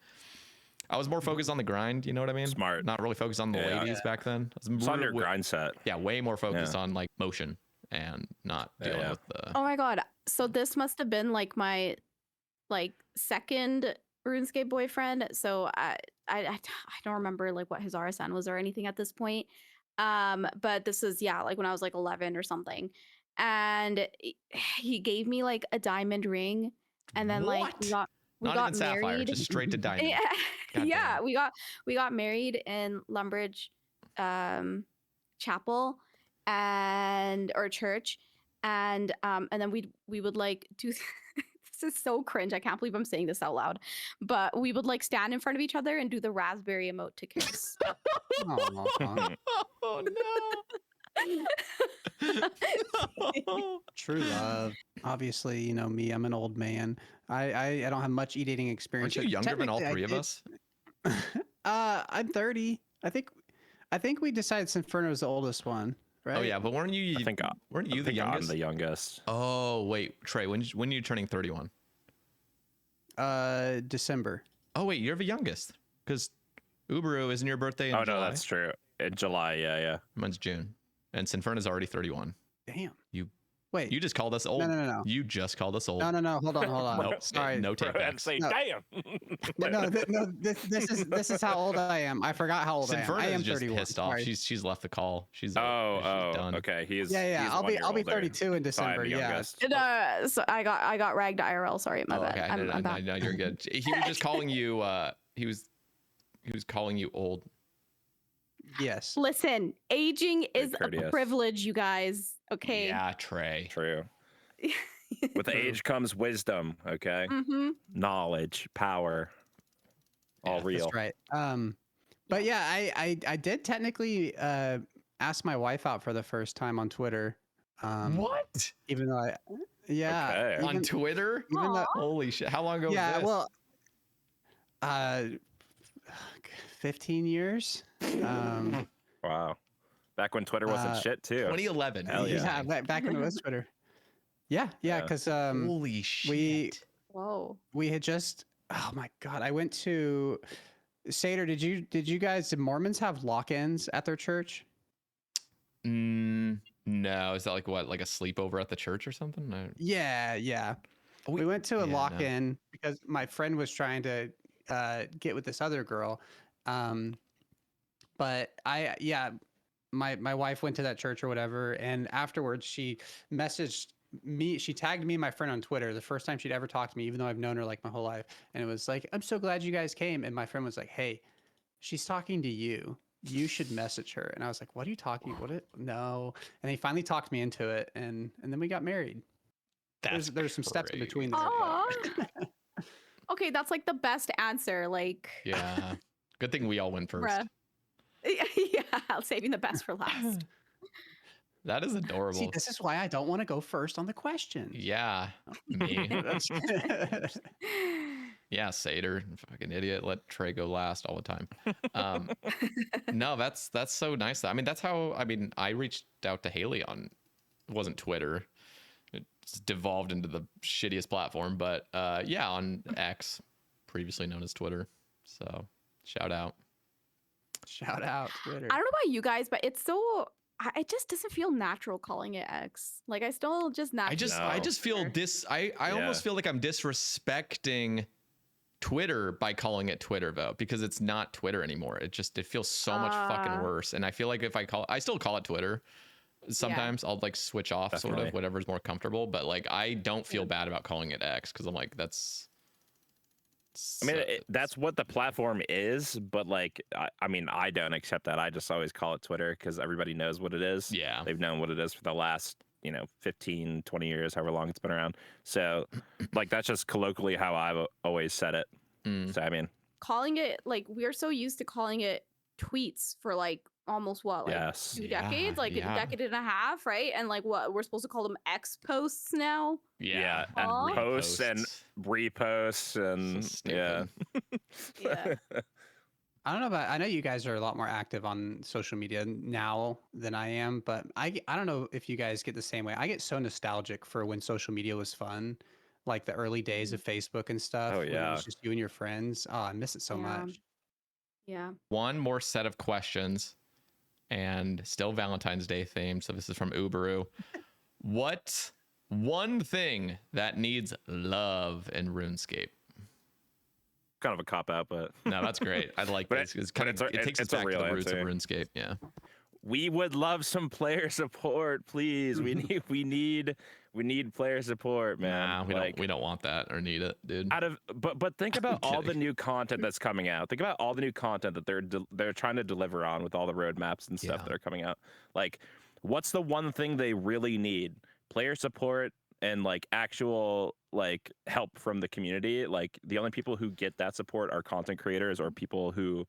I was more focused on the grind. You know what I mean? Smart. Not really focused on the ladies back then. It's on your grind set. Yeah, way more focused on like motion and not dealing with the. Oh my god! So this must have been like my second RuneScape boyfriend. So I don't remember like what his RSN was or anything at this point. But this is like when I was like 11 or something, and he gave me like a diamond ring, and then like we got Not even sapphire, married. just straight to diamond. Yeah, we got married in Lumbridge chapel or church, and then we would like do this is so cringe. I can't believe I'm saying this out loud, but we would like stand in front of each other and do the raspberry emote to kiss. Oh no. True love. Obviously, you know me, I'm an old man. I don't have much e-dating experience. Aren't you younger than all three of us? I'm 30. I think we decided Sinferna was the oldest one, right? Oh yeah, but weren't you the youngest? I'm the youngest. Oh wait, Trey, when are you turning 31? December. Oh wait, you're the youngest, because Ubaru, isn't your birthday in July? No, that's true. In July, yeah. Mine's June, and Sinferna's already 31. Damn. Wait, you just called us old. No. You just called us old. No. Hold on. Nope. Sorry. No take back. Say, damn. This is how old I am. I forgot how old I am. I am just 31. pissed off. Sorry. She's left the call. She's done. Okay. He's I'll be 32 in December. Yeah. So I got ragged IRL. Sorry, my bad. Okay. I'm back. No, you're good. He was just calling you. He was calling you old. Yes. Listen, aging is a privilege, you guys. Okay. Yeah, Trey. True. With age comes wisdom. Okay. Knowledge, power, all real. That's right. But yeah, I did technically ask my wife out for the first time on Twitter. What? Even though on Twitter. Even though, holy shit! How long ago? Was this? 15 years. Wow. Back when Twitter wasn't shit too. 2011. Hell yeah. Back when it was Twitter. Yeah, Yeah. because Holy shit. Whoa. we had just. Oh my god! I went to. Sater, did Mormons have lock-ins at their church? No, is that like what, like a sleepover at the church or something? Yeah. We went to a lock-in because my friend was trying to get with this other girl, but my wife went to that church or whatever, and afterwards she messaged me. She tagged me and my friend on Twitter. The first time she'd ever talked to me, even though I've known her like my whole life, and it was like, "I'm so glad you guys came." And my friend was like, "Hey, she's talking to you. You should message her." And I was like, "What are you talking? No." And he finally talked me into it, and then we got married. There's some steps in between there. Aw. Okay, that's like the best answer. Like, Yeah. Good thing we all went first. bruh. Yeah, saving the best for last. That is adorable. See, this is why I don't want to go first on the question. Yeah. Me. Yeah, Sater, fucking idiot. Let Trey go last all the time. No, that's so nice. I mean, that's how, I reached out to Haley on, it wasn't Twitter. It's devolved into the shittiest platform, but yeah, on X, previously known as Twitter. So shout out. Shout out Twitter. I don't know about you guys, but it's so, it just doesn't feel natural calling it X. Like I still just not. I just feel I almost feel like I'm disrespecting Twitter by calling it Twitter though, because it's not Twitter anymore. It feels so much fucking worse. And I feel like if I still call it Twitter. Sometimes I'll like switch off sort of whatever's more comfortable, but like I don't feel bad about calling it X because I'm like that's what the platform is, but like I don't accept that. I just always call it Twitter because everybody knows what it is. Yeah, they've known what it is for the last 15, 20 years, however long it's been around. So like that's just colloquially how I've always said it. So I mean, calling it, like we're so used to calling it tweets for like almost what, like 2 decades, like a decade and a half, right? And like what we're supposed to call them X posts now. And posts and reposts and yeah. I don't know about, I know you guys are a lot more active on social media now than I am, but I don't know if you guys get the same way. I get so nostalgic for when social media was fun, like the early days of Facebook and stuff. Oh when yeah, it was just you and your friends. Oh, I miss it so much. Yeah. One more set of questions, and still Valentine's Day themed. So this is from Ubaru. What one thing that needs love in RuneScape? Kind of a cop out, but no, that's great. I like this. It takes us back to the roots of RuneScape. Yeah. We would love some player support, please. We need player support, man. Nah, we don't want that or need it, dude. But think about all the new content that's coming out. Think about all the new content that they're trying to deliver on with all the roadmaps and stuff that are coming out. Like, what's the one thing they really need? Player support and like actual like help from the community. Like the only people who get that support are content creators or people who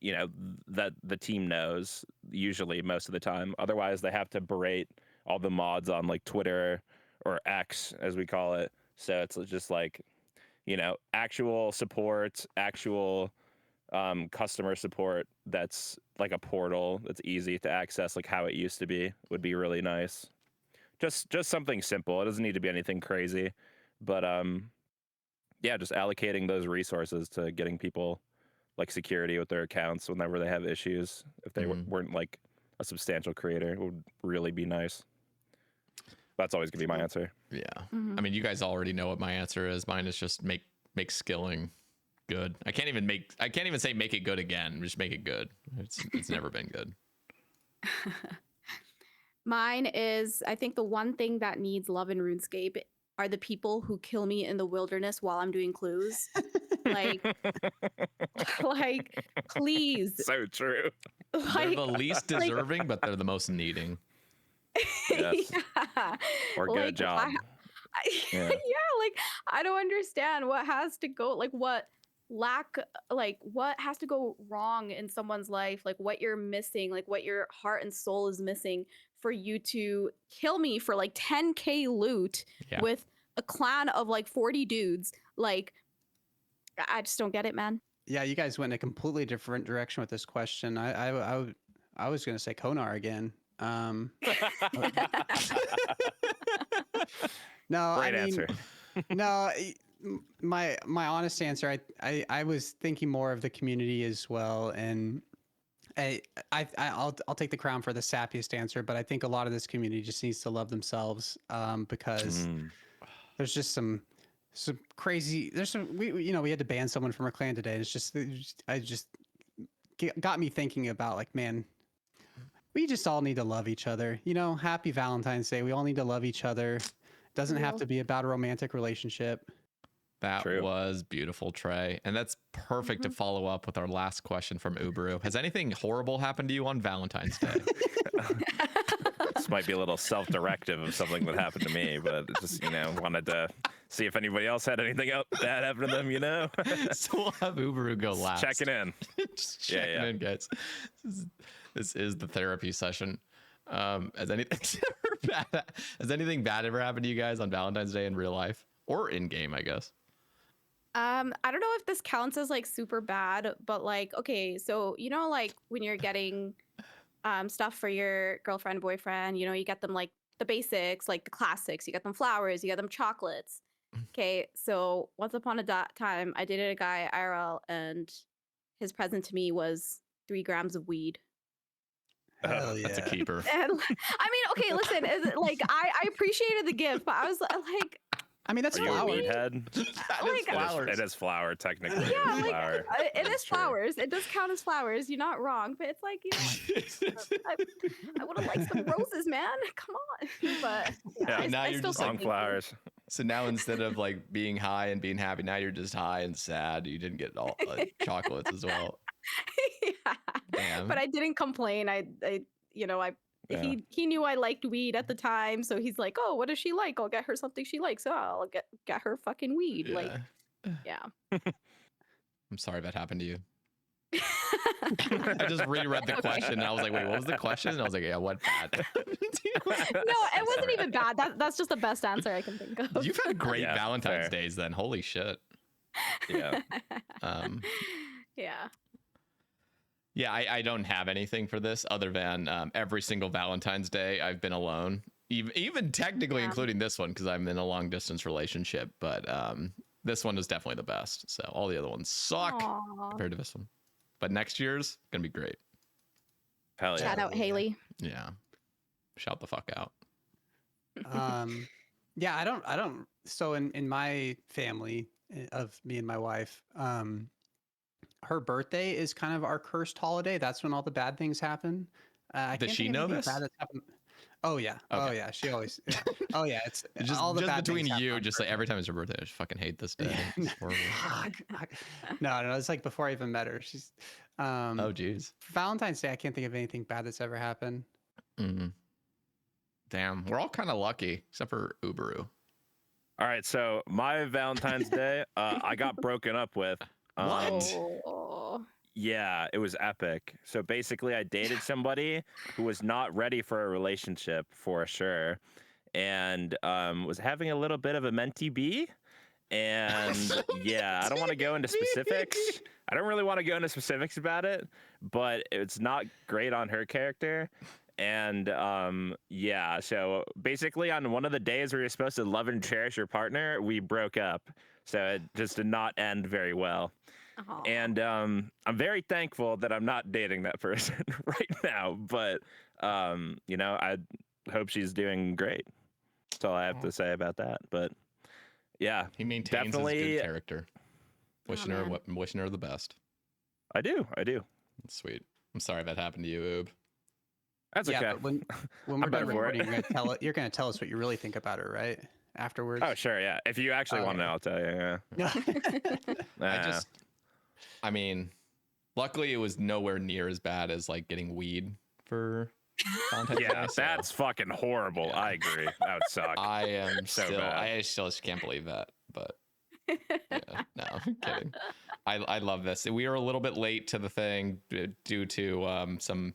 that the team knows, usually most of the time. Otherwise they have to berate all the mods on like Twitter or X as we call it. So it's just like actual support, actual customer support that's like a portal that's easy to access, like how it used to be, would be really nice. Just something simple. It doesn't need to be anything crazy, but just allocating those resources to getting people like security with their accounts whenever they have issues, if they weren't like a substantial creator, would really be nice. That's always gonna be my answer. Yeah. I mean, you guys already know what my answer is. Mine is just make skilling good. I can't even say make it good again. Just make it good. It's never been good. Mine is, I think the one thing that needs love in RuneScape are the people who kill me in the wilderness while I'm doing clues. like please. So true. They're the least deserving, but they're the most needing. Yes. Yeah. Or good job. Yeah, like I don't understand what has to go, like what has to go wrong in someone's life, like what you're missing, like what your heart and soul is missing for you to kill me for like 10k loot with a clan of like 40 dudes. Like I just don't get it, man. Yeah, you guys went in a completely different direction with this question. I I was gonna say Konar again. No, Great I mean, answer. no. My honest answer, I was thinking more of the community as well, and I'll take the crown for the sappiest answer, but I think a lot of this community just needs to love themselves, because there's just some crazy. There's some we had to ban someone from our clan today. And it's just got me thinking about like, man, we just all need to love each other. Happy Valentine's Day. We all need to love each other. It doesn't have to be about a romantic relationship. That True. was beautiful, Trey. And that's perfect to follow up with our last question from Ubaru. Has anything horrible happened to you on Valentine's Day? This might be a little self-directive of something that happened to me, but just wanted to see if anybody else had anything else bad happen to them. So we'll have Ubaru go last. Checking in. Just checking in, guys. This is the therapy session. Has anything bad ever happened to you guys on Valentine's Day in real life or in game, I guess? I don't know if this counts as like super bad, but like, okay, so like when you're getting stuff for your girlfriend, boyfriend, you get them like the basics, like the classics. You get them flowers, you get them chocolates. Okay, so once upon a time, I dated a guy IRL, and his present to me was 3 grams of weed. Hell yeah. That's a keeper. And I mean, okay, listen, like I appreciated the gift, but I was like, I mean, that's Are you a flower. weed head? Like, It is flower, technically. yeah, It is like flower. it That's is true. flowers. It does count as flowers. You're not wrong, but it's like, I would have liked some roses, man. Come on. But Yeah, now I you're still just say Long thank you. flowers. So now instead of like being high and being happy, now you're just high and sad. You didn't get all chocolates as well. Yeah. Damn. But I didn't complain. He knew I liked weed at the time, so he's like, "Oh, what does she like? I'll get her something she likes. So I'll get her fucking weed." Yeah. Like, yeah. I'm sorry that happened to you. I just reread the question and I was like, wait, what was the question? And I was like, yeah, what bad? No, it wasn't even bad. That's just the best answer I can think of. You've had great Yeah, Valentine's fair. days then. Holy shit. Yeah. Yeah. Yeah, I don't have anything for this other than every single Valentine's Day I've been alone, even technically Yeah. including this one because I'm in a long distance relationship. But this one is definitely the best. So all the other ones suck Aw. compared to this one. But next year's gonna be great. Hell yeah. Shout out Haley. Yeah, shout the fuck out. Yeah, I don't. So in my family of me and my wife, her birthday is kind of our cursed holiday. That's when all the bad things happen. I Does can't she think of know anything this? bad that's happened. Oh yeah. Oh Okay. yeah. She always. Yeah. Oh yeah. It's Just, all the just bad between things happen you, on just her like every time it's your birthday, I just fucking hate this day. birthday. It's horrible. No. It's like before I even met her. She's. Oh geez. Valentine's Day. I can't think of anything bad that's ever happened. Mm. Damn, we're all kind of lucky except for Ubaru. All right, so my Valentine's Day, I got broken up with. What? Oh. Yeah, it was epic. So basically, I dated somebody who was not ready for a relationship for sure, and was having a little bit of a mentee bee. And yeah, I don't want to go into specifics. I don't really want to go into specifics about it, but it's not great on her character. And yeah, so basically on one of the days where you're supposed to love and cherish your partner, we broke up. So it just did not end very well. Aw. And I'm very thankful that I'm not dating that person right now. But I hope she's doing great. That's all I have to say about that. But yeah, He maintains his definitely. good character. Wishing her man. wishing her the best. I do. That's sweet. I'm sorry that happened to you, Oob. That's Yeah, okay. but when we're better done for it. recording, you're gonna tell us what you really think about her, right? Afterwards. Oh sure, yeah. If you actually want to know, I'll tell you. Yeah. I mean, luckily it was nowhere near as bad as like getting weed for content. Yeah, that's fucking horrible. Yeah. I agree. That would suck. I am So still bad. I still just can't believe that. But yeah, no, I'm kidding. I love this. We are a little bit late to the thing due to some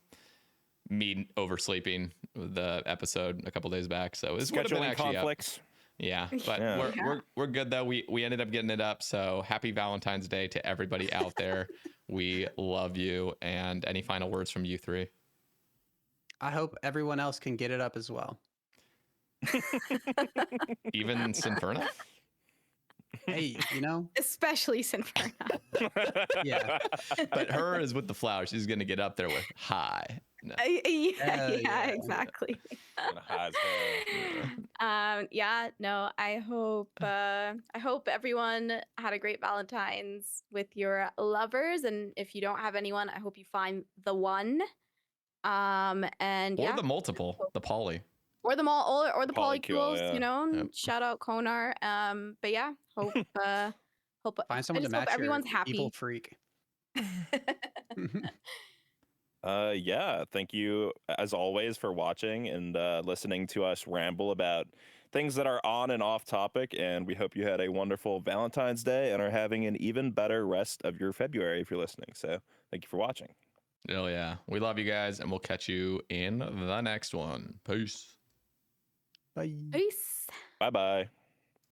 me oversleeping the episode a couple days back. So this would have been Scheduling actually up. conflicts. Yeah, but Yeah. we're good though. We ended up getting it up. So happy Valentine's Day to everybody out there. We love you. And any final words from you three? I hope everyone else can get it up as well. Even Sinferna? Hey, you know, Especially Sinferna. yeah. But her is with the flower. She's gonna get up there with hi. No. Yeah, exactly. Kinda high as hell. Yeah, no, I hope everyone had a great Valentine's with your lovers, and if you don't have anyone, I hope you find the one. And Or yeah, the multiple, the poly. or the or the Polycule, polycules, yeah. you know. Yep. Shout out Konar. But yeah, hope hope Find I someone to just hope match your everyone's evil happy. freak. Yeah, thank you as always for watching and listening to us ramble about things that are on and off topic. And we hope you had a wonderful Valentine's Day and are having an even better rest of your February if you're listening. So thank you for watching. Oh yeah. We love you guys, and we'll catch you in the next one. Peace. Bye. Peace. Bye bye.